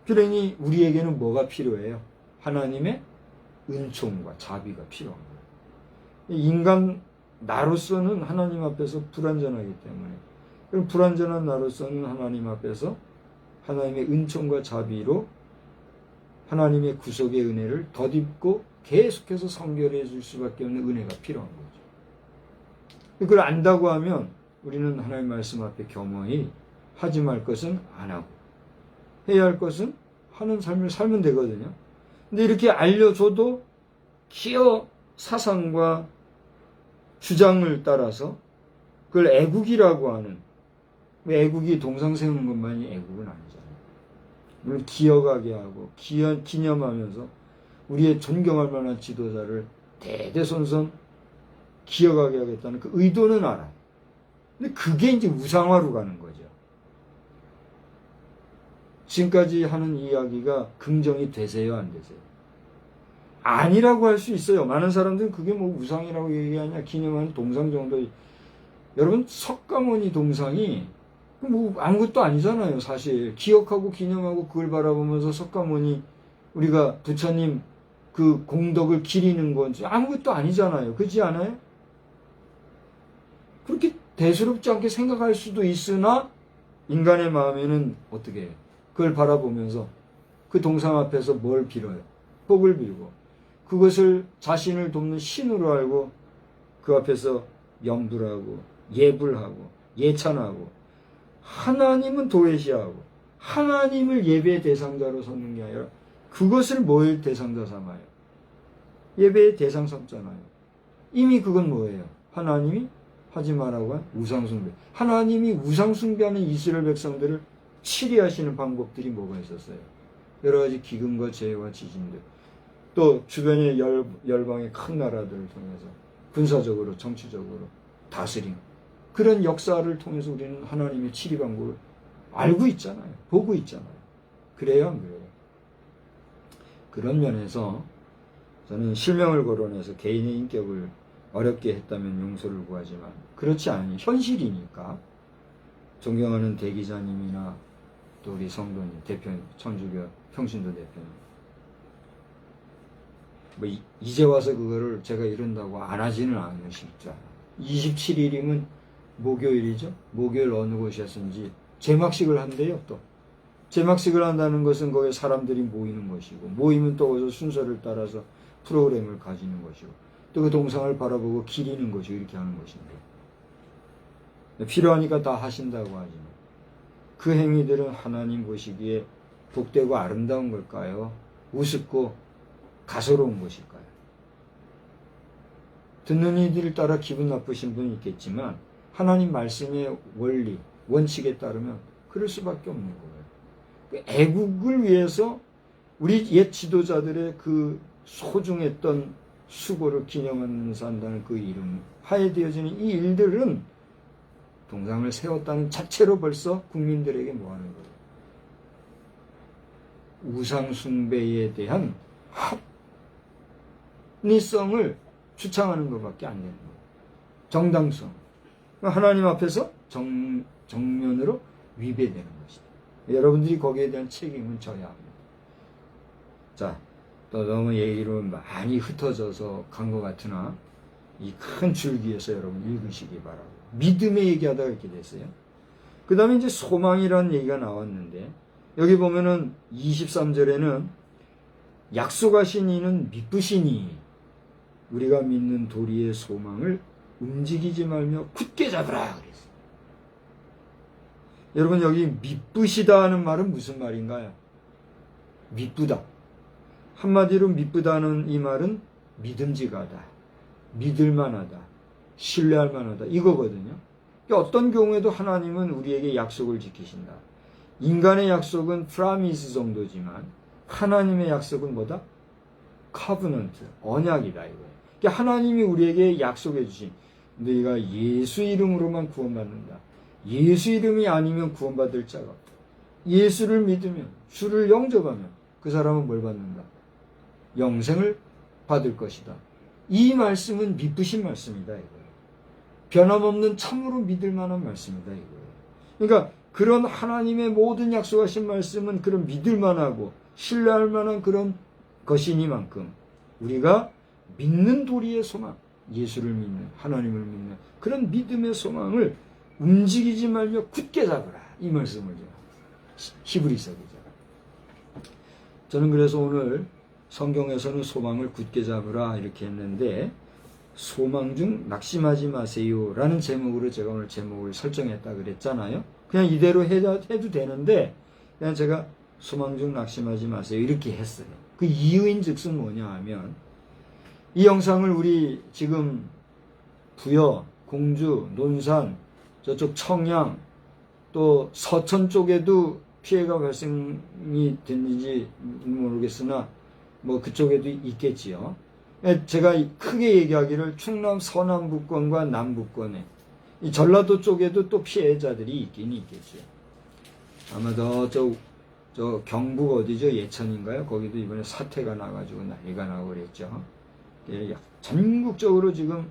그러니 우리에게는 뭐가 필요해요? 하나님의 은총과 자비가 필요한 거예요. 인간 나로서는 하나님 앞에서 불완전하기 때문에, 그럼 불완전한 나로서는 하나님 앞에서 하나님의 은총과 자비로 하나님의 구속의 은혜를 덧입고 계속해서 성결해 줄 수밖에 없는 은혜가 필요한 거죠. 그걸 안다고 하면 우리는 하나님 말씀 앞에 겸허히 하지 말 것은 안 하고 해야 할 것은 하는 삶을 살면 되거든요. 근데 이렇게 알려줘도 기어 사상과 주장을 따라서 그걸 애국이라고 하는, 애국이 동상 세우는 것만이 애국은 아니잖아요. 물론 기어가게 하고 기념하면서 우리의 존경할 만한 지도자를 대대손손 기어가게 하겠다는 그 의도는 알아요. 근데 그게 이제 우상화로 가는 거죠. 지금까지 하는 이야기가 긍정이 되세요, 안 되세요? 아니라고 할 수 있어요. 많은 사람들은 그게 뭐 우상이라고 얘기하냐, 기념하는 동상 정도. 여러분, 석가모니 동상이 뭐 아무것도 아니잖아요, 사실. 기억하고 기념하고 그걸 바라보면서 석가모니, 우리가 부처님 그 공덕을 기리는 건 아무것도 아니잖아요. 그렇지 않아요? 그렇게 대수롭지 않게 생각할 수도 있으나 인간의 마음에는 어떻게 해요? 그걸 바라보면서 그 동상 앞에서 뭘 빌어요? 복을 빌고 그것을 자신을 돕는 신으로 알고 그 앞에서 염불하고 예불하고 예찬하고 하나님은 도외시하고 하나님을 예배의 대상자로 삼는 게 아니라 그것을 뭘 대상자 삼아요? 예배의 대상 삼잖아요. 이미 그건 뭐예요? 하나님이 하지 말라고 한 우상숭배. 하나님이 우상숭배하는 이스라엘 백성들을 치리하시는 방법들이 뭐가 있었어요? 여러 가지 기근과 재해와 지진들, 또 주변의 열방의 큰 나라들을 통해서 군사적으로 정치적으로 다스림, 그런 역사를 통해서 우리는 하나님의 치리 방법을 알고 있잖아요. 보고 있잖아요. 그래요, 안 그래요? 그런 면에서 저는 실명을 거론해서 개인의 인격을 어렵게 했다면 용서를 구하지만 그렇지 않으니 현실이니까 존경하는 대기자님이나 또 우리 성도님, 대표님, 천주교 평신도 대표님, 뭐 이제 와서 그거를 제가 이런다고 안 하지는 않으시죠. 27일이면 목요일이죠. 목요일 어느 곳이었는지 제막식을 한대요. 또 제막식을 한다는 것은 거기에 사람들이 모이는 것이고, 모이면 또 거기서 순서를 따라서 프로그램을 가지는 것이고, 또 그 동상을 바라보고 기리는 것이고, 이렇게 하는 것인데, 필요하니까 다 하신다고 하지만 그 행위들은 하나님 보시기에 복되고 아름다운 걸까요? 우습고 가소로운 것일까요? 듣는 이들을 따라 기분 나쁘신 분이 있겠지만 하나님 말씀의 원리, 원칙에 따르면 그럴 수밖에 없는 거예요. 애국을 위해서 우리 옛 지도자들의 그 소중했던 수고를 기념하면서 한다는 그 이름 하에 되어지는 이 일들은 동상을 세웠다는 자체로 벌써 국민들에게 뭐하는 거예요? 우상숭배에 대한 합리성을 주창하는 것밖에 안 되는 거예요. 정당성. 하나님 앞에서 정면으로 위배되는 것이다. 여러분들이 거기에 대한 책임은 져야 합니다. 자, 또 너무 얘기로 많이 흩어져서 간 것 같으나 이 큰 줄기에서 여러분 읽으시기 바라고. 믿음의 얘기하다가 이렇게 됐어요. 그 다음에 이제 소망이라는 얘기가 나왔는데, 여기 보면은 23절에는 약속하신 이는 믿으시니 우리가 믿는 도리의 소망을 움직이지 말며 굳게 잡으라 그랬어요. 여러분, 여기 믿으시다 하는 말은 무슨 말인가요? 믿부다. 한마디로 믿부다는 이 말은 믿음직하다, 믿을만하다, 신뢰할 만하다, 이거거든요. 그러니까 어떤 경우에도 하나님은 우리에게 약속을 지키신다. 인간의 약속은 프라미스 정도지만 하나님의 약속은 뭐다? 커버넌트, 언약이다 이거예요. 그러니까 하나님이 우리에게 약속해 주신, 너희가 예수 이름으로만 구원받는다. 예수 이름이 아니면 구원받을 자가 없다. 예수를 믿으면, 주를 영접하면 그 사람은 뭘 받는다? 영생을 받을 것이다. 이 말씀은 믿으신 말씀이다 이거예요. 변함없는 참으로 믿을 만한 말씀이다 이거예요. 그러니까 그런 하나님의 모든 약속하신 말씀은 그런 믿을 만하고 신뢰할 만한 그런 것이니만큼 우리가 믿는 도리의 소망, 예수를 믿는, 하나님을 믿는 그런 믿음의 소망을 움직이지 말며 굳게 잡으라, 이 말씀을 히브리서기죠. 저는 그래서 오늘 성경에서는 소망을 굳게 잡으라 이렇게 했는데, 소망 중 낙심하지 마세요 라는 제목으로 제가 오늘 제목을 설정했다 그랬잖아요. 그냥 이대로 해도 되는데 그냥 제가 소망 중 낙심하지 마세요 이렇게 했어요. 그 이유인 즉슨 뭐냐 하면, 이 영상을 우리 지금 부여, 공주, 논산, 저쪽 청양, 또 서천 쪽에도 피해가 발생이 됐는지 모르겠으나 뭐 그쪽에도 있겠지요. 제가 크게 얘기하기를 충남 서남부권과 남부권에, 이 전라도 쪽에도 또 피해자들이 있긴 있겠죠. 아마 저 경북 어디죠? 예천인가요? 거기도 이번에 사태가 나가지고 난리가 나고 그랬죠. 전국적으로 지금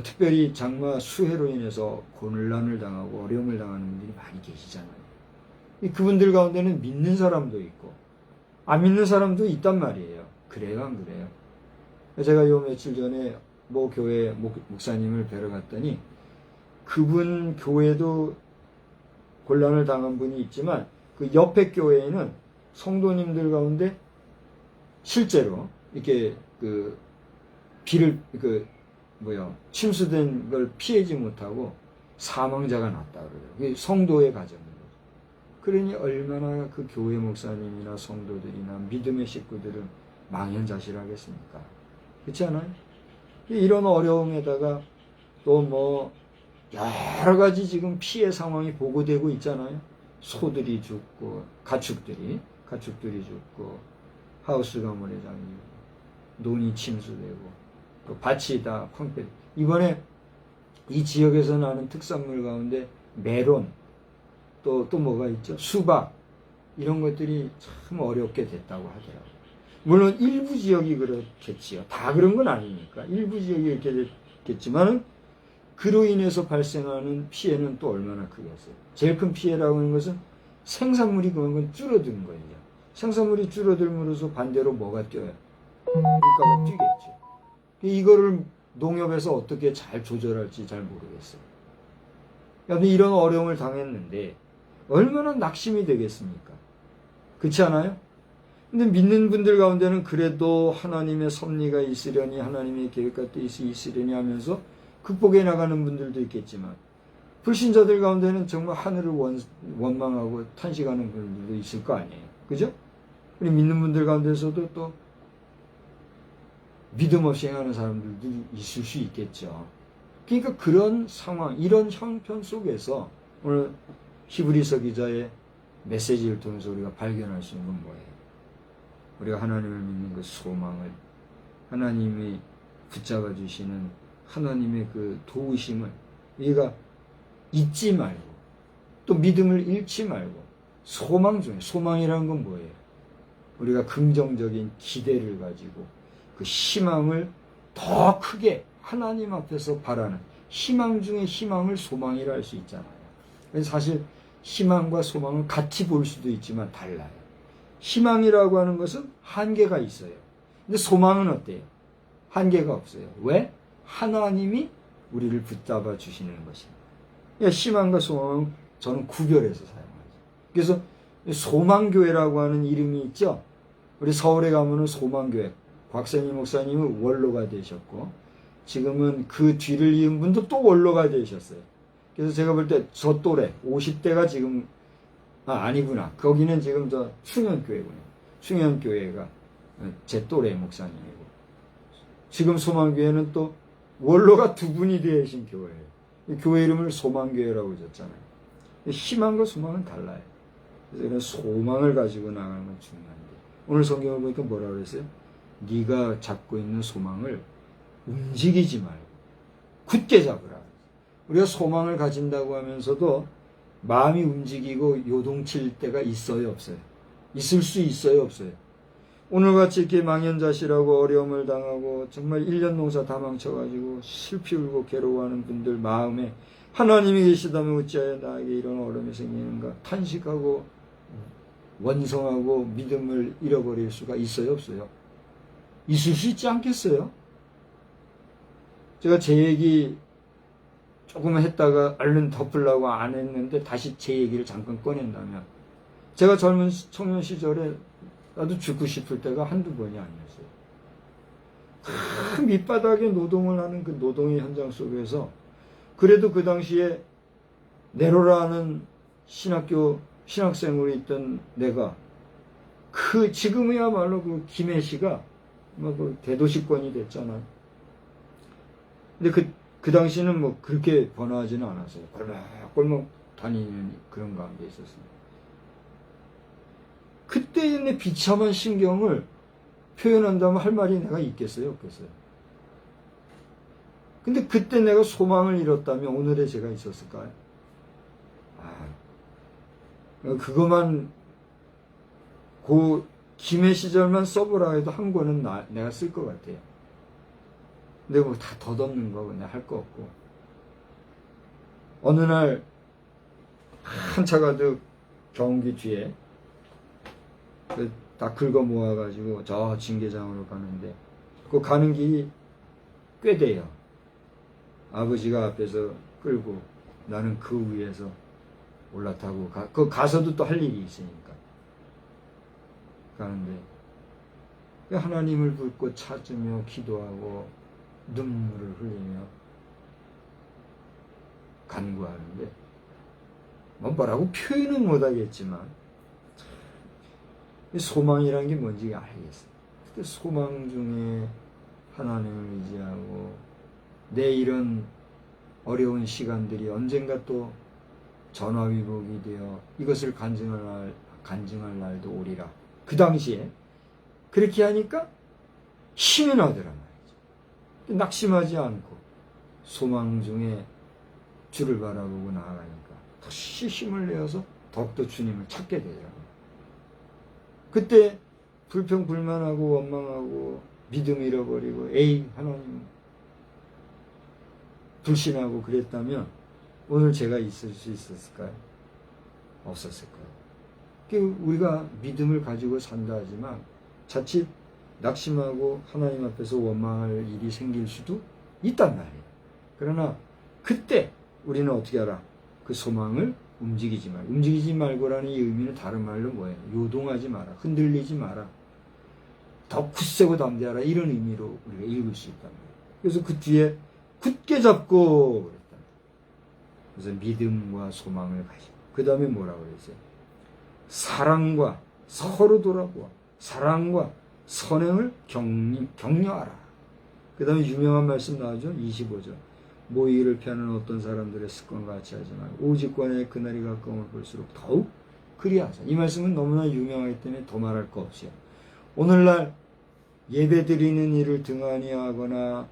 특별히 장마 수해로 인해서 곤란을 당하고 어려움을 당하는 분들이 많이 계시잖아요. 그분들 가운데는 믿는 사람도 있고 안 믿는 사람도 있단 말이에요. 그래요, 안 그래요? 제가 요 며칠 전에 모 교회 목사님을 뵈러 갔더니 그분 교회도 곤란을 당한 분이 있지만 그 옆에 교회에는 성도님들 가운데 실제로 이렇게 침수된 걸 피하지 못하고 사망자가 났다 그래요. 성도의 가정인 거죠. 그러니 얼마나 그 교회 목사님이나 성도들이나 믿음의 식구들은 망연자실하겠습니까? 그렇지 않아요? 이런 어려움에다가 또 뭐 여러 가지 지금 피해 상황이 보고되고 있잖아요. 소들이 죽고 가축들이 죽고 하우스 가물에 잠기고 논이 침수되고 또 밭이 다 콩패. 이번에 이 지역에서 나는 특산물 가운데 메론 또 뭐가 있죠? 수박 이런 것들이 참 어렵게 됐다고 하더라고요. 물론 일부 지역이 그렇겠지요. 다 그런 건 아니니까 일부 지역이 이렇게 됐겠지만은 그로 인해서 발생하는 피해는 또 얼마나 크겠어요. 제일 큰 피해라고 하는 것은 생산물이 그만큼 줄어드는 거예요. 생산물이 줄어들므로써 반대로 뭐가 뛰어요? 물가가 뛰겠죠. 이거를 농협에서 어떻게 잘 조절할지 잘 모르겠어요. 그런데 이런 어려움을 당했는데 얼마나 낙심이 되겠습니까? 그렇지 않아요? 근데 믿는 분들 가운데는 그래도 하나님의 섭리가 있으려니 하나님의 계획과 뜻이 있으려니 하면서 극복해 나가는 분들도 있겠지만 불신자들 가운데는 정말 하늘을 원망하고 탄식하는 분들도 있을 거 아니에요. 그죠? 우리 믿는 분들 가운데서도 또 믿음 없이 행하는 사람들도 있을 수 있겠죠. 그러니까 그런 상황, 이런 형편 속에서 오늘 히브리서 기자의 메시지를 통해서 우리가 발견할 수 있는 건 뭐예요? 우리가 하나님을 믿는 그 소망을, 하나님이 붙잡아 주시는 하나님의 그 도우심을 우리가 잊지 말고 또 믿음을 잃지 말고 소망 중에, 소망이라는 건 뭐예요? 우리가 긍정적인 기대를 가지고 그 희망을 더 크게 하나님 앞에서 바라는 희망 중에 희망을 소망이라 할 수 있잖아요. 그래서 사실 희망과 소망을 같이 볼 수도 있지만 달라요. 희망이라고 하는 것은 한계가 있어요. 근데 소망은 어때요? 한계가 없어요. 왜? 하나님이 우리를 붙잡아 주시는 것입니다. 그러니까 희망과 소망은 저는 구별해서 사용하죠. 그래서 소망교회라고 하는 이름이 있죠. 우리 서울에 가면은 소망교회, 곽선희 목사님은 원로가 되셨고 지금은 그 뒤를 이은 분도 또 원로가 되셨어요. 그래서 제가 볼 때 저 또래 50대가 지금 아니구나. 거기는 지금 저 충현교회군요. 충현교회가 제 또래 목사님이고 지금 소망교회는 또 원로가 두 분이 되신 교회예요. 교회 이름을 소망교회라고 졌잖아요. 희망과 소망은 달라요. 그래서 이런 소망을 가지고 나가는 건 중요한데 오늘 성경을 보니까 뭐라고 그랬어요? 네가 잡고 있는 소망을 움직이지 말고 굳게 잡으라. 우리가 소망을 가진다고 하면서도 마음이 움직이고 요동칠 때가 있어요, 없어요? 있을 수 있어요, 없어요? 오늘같이 이렇게 망연자실하고 어려움을 당하고 정말 1년 농사 다 망쳐가지고 슬피 울고 괴로워하는 분들 마음에 하나님이 계시다면 어찌하여 나에게 이런 어려움이 생기는가 탄식하고 원성하고 믿음을 잃어버릴 수가 있어요, 없어요? 있을 수 있지 않겠어요? 제가 제 얘기 조금 했다가 얼른 덮으려고 안 했는데 다시 제 얘기를 잠깐 꺼낸다면 제가 젊은 청년 시절에 나도 죽고 싶을 때가 한두 번이 아니었어요. 그 밑바닥에 노동을 하는 그 노동의 현장 속에서 그래도 그 당시에 네로라는 신학생으로 있던 내가 지금이야말로 그 김해시가 뭐 그 대도시권이 됐잖아요. 근데 그 당시는 뭐 그렇게 번화하지는 않았어요. 꼴먹꼴먹 다니는 그런 가운데 있었습니다. 그때의 내 비참한 심경을 표현한다면 할 말이 내가 있겠어요, 없겠어요? 근데 그때 내가 소망을 잃었다면 오늘의 제가 있었을까요? 그것만 그 김해 시절만 써보라 해도 한 권은 내가 쓸 것 같아요. 근데 뭐 다 덧없는 거 그냥 할 거 없고. 어느 날 한 차 가득 경운기 뒤에 다 긁어 모아가지고 저 징계장으로 가는데 그 가는 길이 꽤 돼요. 아버지가 앞에서 끌고 나는 그 위에서 올라타고 가서도 또 할 일이 있으니까 가는데 하나님을 붙고 찾으며 기도하고 눈물을 흘리며 간구하는데 뭐라고 표현은 못하겠지만 소망이란 게 뭔지 알겠어요. 그때 소망 중에 하나님을 의지하고 내 이런 어려운 시간들이 언젠가 또 전화위복이 되어 이것을 간증할 날도 오리라. 그 당시에 그렇게 하니까 힘이 나더란 말이죠. 낙심하지 않고 소망 중에 주를 바라보고 나아가니까 다시 힘을 내어서 더욱더 주님을 찾게 되더라고요. 그때 불평불만하고 원망하고 믿음 잃어버리고 에이 하나님 불신하고 그랬다면 오늘 제가 있을 수 있었을까요? 없었을 거예요. 우리가 믿음을 가지고 산다 하지만 자칫 낙심하고 하나님 앞에서 원망할 일이 생길 수도 있단 말이에요. 그러나 그때 우리는 어떻게 하라? 그 소망을 움직이지 말고라는 이 의미는 다른 말로 뭐예요? 요동하지 마라. 흔들리지 마라. 더 굳세고 담대하라. 이런 의미로 우리가 읽을 수 있단 말이에요. 그래서 그 뒤에 굳게 잡고 그랬다. 그래서 믿음과 소망을 가지고 그 다음에 뭐라고 그랬어요? 사랑과 서로 돌아보아 사랑과 선행을 격려하라. 그 다음에 유명한 말씀 나오죠. 25절. 모의를 피하는 어떤 사람들의 습관과 같이 하지 말고 오직 관의 그날이 가까움을 볼수록 더욱 그리하자. 이 말씀은 너무나 유명하기 때문에 더 말할 거 없어요. 오늘날 예배 드리는 일을 등한히 하거나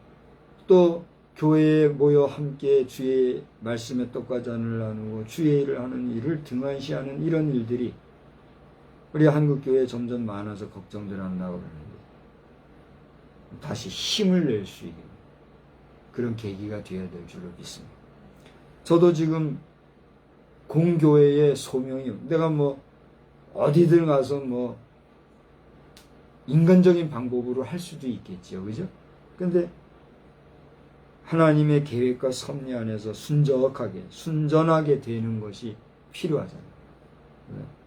또 교회에 모여 함께 주의 말씀의 떡과 잔을 나누고 주의 일을 하는 일을 등한시하는 이런 일들이 우리 한국교회에 점점 많아서 걱정들 한다고 그러는데 다시 힘을 낼 수 있는 그런 계기가 되어야 될 줄로 믿습니다. 저도 지금 공교회의 소명이 내가 뭐 어디든 가서 뭐 인간적인 방법으로 할 수도 있겠지요. 그죠? 근데 하나님의 계획과 섭리 안에서 순전하게 되는 것이 필요하잖아요.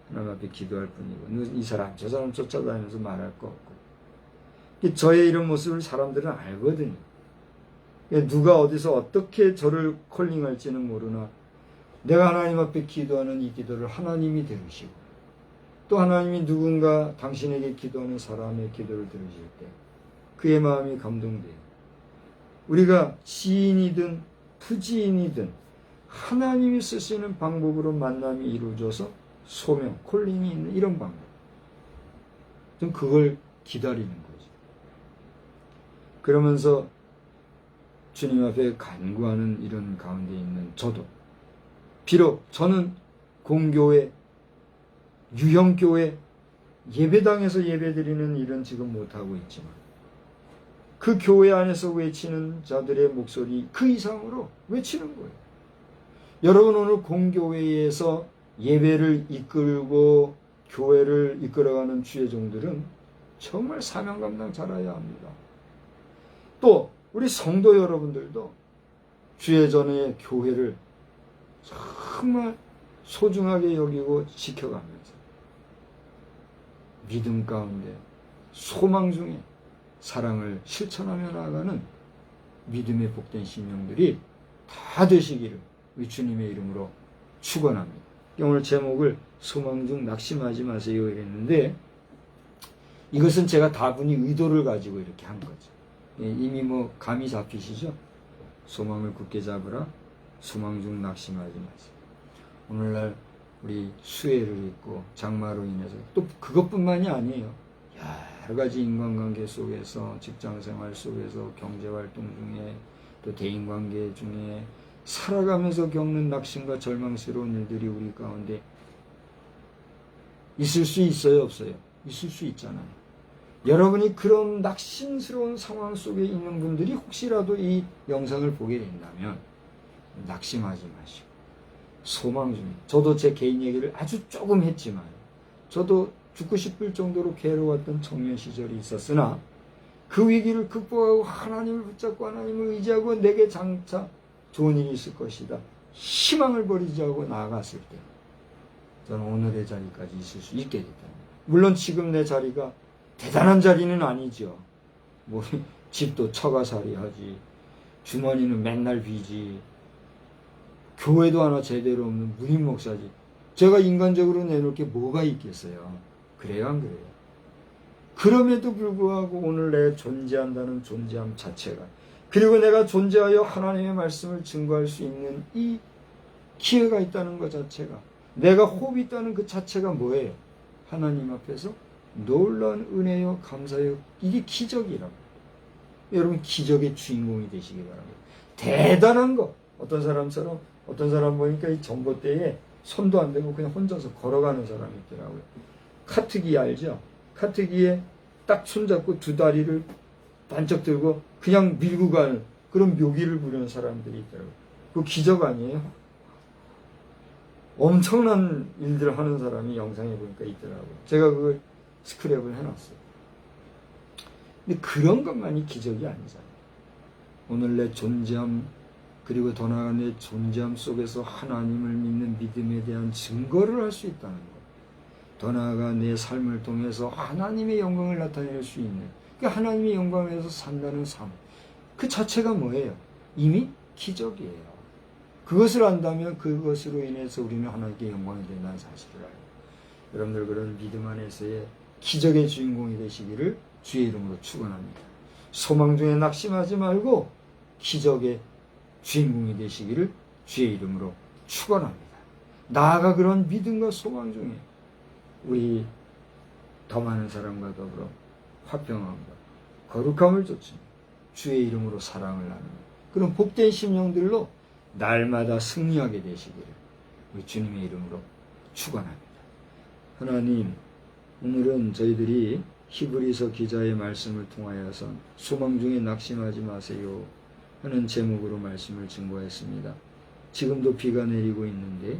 하나님 앞에 기도할 뿐이고 이 사람 저 사람 쫓아다니면서 말할 거 없고 저의 이런 모습을 사람들은 알거든요. 누가 어디서 어떻게 저를 콜링할지는 모르나 내가 하나님 앞에 기도하는 이 기도를 하나님이 들으시고 또 하나님이 누군가 당신에게 기도하는 사람의 기도를 들으실 때 그의 마음이 감동돼요. 우리가 지인이든 부지인이든 하나님이 쓰시는 방법으로 만남이 이루어져서 소명, 콜링이 있는 이런 방법. 좀 그걸 기다리는 거죠. 그러면서 주님 앞에 간구하는 이런 가운데 있는 저도 비록 저는 공교회, 유형교회, 예배당에서 예배드리는 일은 지금 못하고 있지만 그 교회 안에서 외치는 자들의 목소리 그 이상으로 외치는 거예요. 여러분 오늘 공교회에서 예배를 이끌고 교회를 이끌어가는 주의 종들은 정말 사명 감당 잘해야 합니다. 또 우리 성도 여러분들도 주의 전에 교회를 정말 소중하게 여기고 지켜가면서 믿음 가운데 소망 중에 사랑을 실천하며 나아가는 믿음의 복된 심령들이 다 되시기를 우리 주님의 이름으로 축원합니다. 오늘 제목을 소망 중 낙심하지 마세요 이랬는데 이것은 제가 다분히 의도를 가지고 이렇게 한 거죠. 예, 이미 뭐 감이 잡히시죠? 소망을 굳게 잡으라. 소망 중 낙심하지 마세요. 오늘날 우리 수해를 입고 장마로 인해서 또 그것뿐만이 아니에요. 여러 가지 인간관계 속에서, 직장생활 속에서, 경제활동 중에, 또 대인관계 중에 살아가면서 겪는 낙심과 절망스러운 일들이 우리 가운데 있을 수 있어요, 없어요? 있을 수 있잖아요. 여러분이 그런 낙심스러운 상황 속에 있는 분들이 혹시라도 이 영상을 보게 된다면 낙심하지 마시고 소망 중에, 저도 제 개인 얘기를 아주 조금 했지만 저도 죽고 싶을 정도로 괴로웠던 청년 시절이 있었으나 그 위기를 극복하고 하나님을 붙잡고 하나님을 의지하고 내게 장차 좋은 일이 있을 것이다, 희망을 버리지 않고 나아갔을 때 저는 오늘의 자리까지 있을 수 있게 됐다. 물론 지금 내 자리가 대단한 자리는 아니죠. 뭐 집도 처가살이 하지, 주머니는 맨날 비지, 교회도 하나 제대로 없는 무임 목사지. 제가 인간적으로 내놓을 게 뭐가 있겠어요? 그래요, 안 그래요? 그럼에도 불구하고 오늘 내 존재한다는 존재함 자체가, 그리고 내가 존재하여 하나님의 말씀을 증거할 수 있는 이 기회가 있다는 것 자체가, 내가 호흡이 있다는 그 자체가 뭐예요? 하나님 앞에서 놀라운 은혜요, 감사요. 이게 기적이라고. 여러분, 기적의 주인공이 되시기 바랍니다. 대단한 거. 어떤 사람처럼, 어떤 사람 보니까 이 전봇대에 손도 안 대고 그냥 혼자서 걸어가는 사람이 있더라고요. 카트기 알죠? 카트기에 딱 손잡고 두 다리를 반짝 들고 그냥 밀고 가는 그런 묘기를 부리는 사람들이 있더라고요. 그거 기적 아니에요? 엄청난 일들을 하는 사람이 영상에 보니까 있더라고요. 제가 그걸 스크랩을 해놨어요. 근데 그런 것만이 기적이 아니잖아요. 오늘 내 존재함, 그리고 더 나아가 내 존재함 속에서 하나님을 믿는 믿음에 대한 증거를 할 수 있다는 것. 더 나아가 내 삶을 통해서 하나님의 영광을 나타낼 수 있는, 그 하나님의 영광에서 산다는 삶, 그 자체가 뭐예요? 이미 기적이에요. 그것을 안다면 그것으로 인해서 우리는 하나님께 영광이 된다는 사실을 알아요. 여러분들 그런 믿음 안에서의 기적의 주인공이 되시기를 주의 이름으로 축원합니다. 소망 중에 낙심하지 말고 기적의 주인공이 되시기를 주의 이름으로 축원합니다. 나아가 그런 믿음과 소망 중에 우리 더 많은 사람과 더불어 화평함과 거룩함을 쫓으며 주의 이름으로 사랑을 나누는 그런 복된 심령들로 날마다 승리하게 되시기를 우리 주님의 이름으로 축원합니다. 하나님, 오늘은 저희들이 히브리서 기자의 말씀을 통하여서 소망 중에 낙심하지 마세요 하는 제목으로 말씀을 증거했습니다. 지금도 비가 내리고 있는데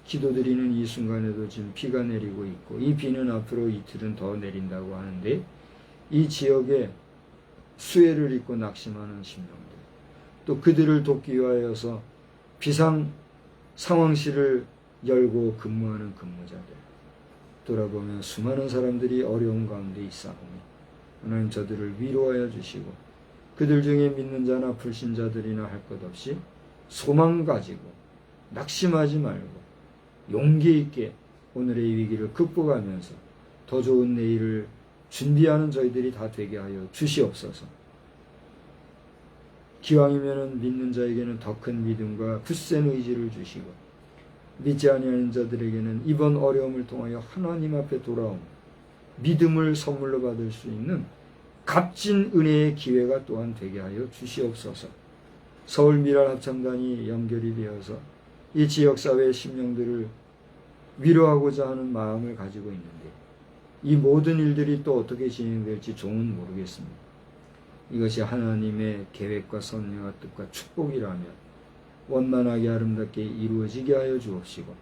기도드리는 이 순간에도 지금 비가 내리고 있고, 이 비는 앞으로 이틀은 더 내린다고 하는데 이 지역에 수해를 입고 낙심하는 심령들, 또 그들을 돕기 위하여서 비상 상황실을 열고 근무하는 근무자들, 돌아보면 수많은 사람들이 어려운 가운데 있사오니 하나님 저들을 위로하여 주시고, 그들 중에 믿는 자나 불신자들이나 할 것 없이 소망 가지고 낙심하지 말고 용기 있게 오늘의 위기를 극복하면서 더 좋은 내일을 준비하는 저희들이 다 되게 하여 주시옵소서. 기왕이면 믿는 자에게는 더 큰 믿음과 굳센 의지를 주시고, 믿지 아니하는 자들에게는 이번 어려움을 통하여 하나님 앞에 돌아온 믿음을 선물로 받을 수 있는 값진 은혜의 기회가 또한 되게 하여 주시옵소서. 서울 미랄 합창단이 연결이 되어서 이 지역사회의 심령들을 위로하고자 하는 마음을 가지고 있는데 이 모든 일들이 또 어떻게 진행될지 종은 모르겠습니다. 이것이 하나님의 계획과 선명한 뜻과 축복이라면 원만하게 아름답게 이루어지게 하여 주옵시고,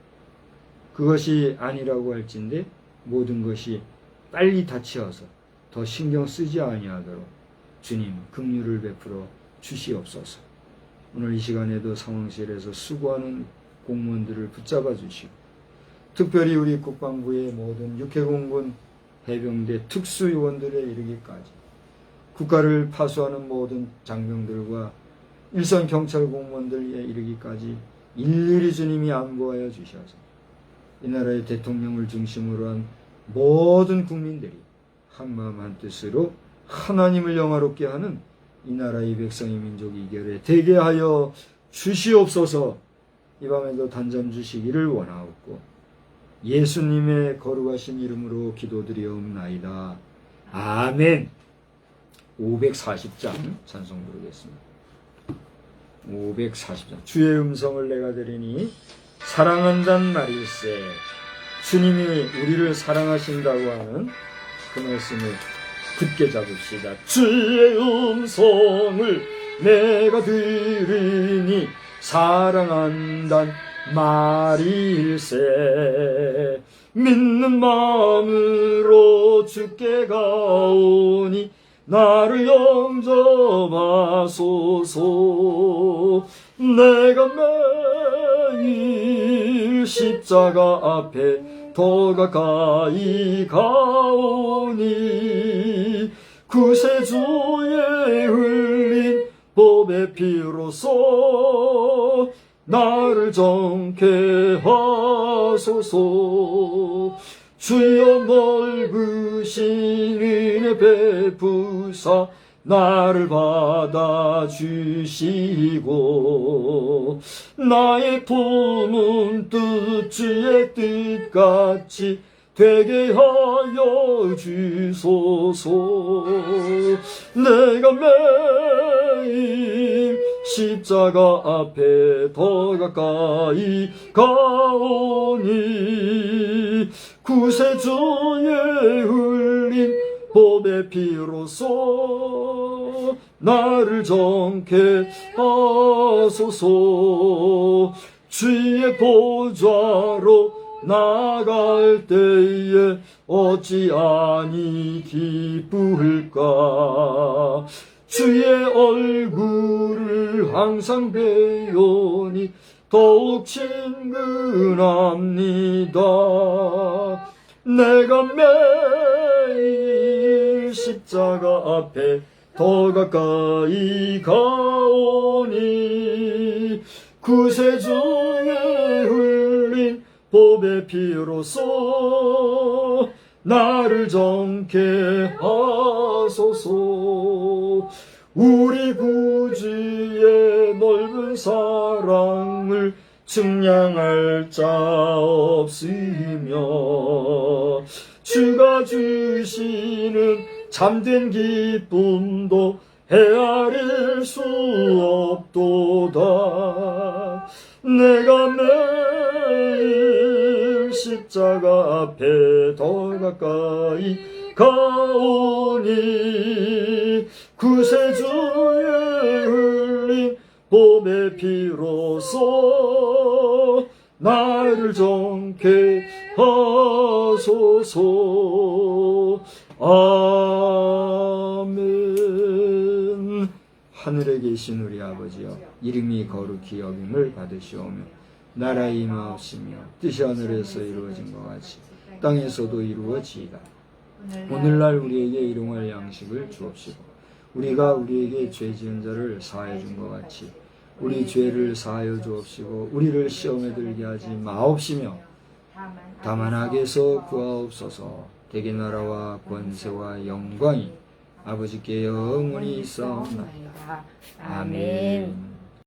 그것이 아니라고 할진대 모든 것이 빨리 닥치어서 더 신경 쓰지 아니하도록 주님 긍휼을 베풀어 주시옵소서. 오늘 이 시간에도 상황실에서 수고하는 공무원들을 붙잡아 주시고, 특별히 우리 국방부의 모든 육해공군 해병대 특수요원들에 이르기까지 국가를 파수하는 모든 장병들과 일선 경찰 공무원들에 이르기까지 일일이 주님이 안보하여 주셔서 이 나라의 대통령을 중심으로 한 모든 국민들이 한마음 한뜻으로 하나님을 영화롭게 하는 이 나라의 백성의 민족이 이결에 되게 하여 주시옵소서. 이 밤에도 단잠 주시기를 원하옵고 예수님의 거룩하신 이름으로 기도드리옵나이다. 아멘. 540장 찬송 부르겠습니다. 540장. 주의 음성을 내가 들으니 사랑한다는 말일세. 주님이 우리를 사랑하신다고 하는 그 말씀을 굳게 잡읍시다. 주의 음성을 내가 들으니 사랑한단 말일세. 믿는 마음으로 주께 가오니 나를 영접하소서. 내가 매일 십자가 앞에 더 가까이 가오니 구세주의 흘린 법의 피로써 나를 정케 하소서. 주여 넓으신 은혜 베푸사 나를 받아주시고 나의 품은 뜻 주의 뜻같이 되게 하여 주소서. 내가 매일 십자가 앞에 더 가까이 가오니 구세주의 흘린 법의 피로써 나를 정케 하소서. 주의 보좌로 나갈 때에 어찌 아니 기쁠까. 주의 얼굴을 항상 배우니 더욱 친근합니다. 내가 매일 십자가 앞에 더 가까이 가오니 구세주의 흘린 법의 피로써 나를 정케 하소서. 우리 구주의 넓은 사랑을 측량할 자 없으며 주가 주시는 참된 기쁨도 헤아릴 수 없도다. 내가 매일 십자가 앞에 더 가까이 가오니 구세주의 흘린 법의 피로써 나를 정케 하소서. 아멘. 하늘에 계신 우리 아버지여, 이름이 거룩히 여김을 받으시오며 나라의 임하옵시며 뜻이 하늘에서 이루어진 것 같이 땅에서도 이루어지이다. 오늘날 우리에게 일용할 양식을 주옵시고 우리가 우리에게 죄 지은 자를 사하여 준 것 같이 우리 죄를 사하여 주옵시고 우리를 시험에 들게 하지 마옵시며 다만 악에서 구하옵소서. 대개 나라와 권세와 영광이 아버지께 영원히 있사옵나이다. 아멘.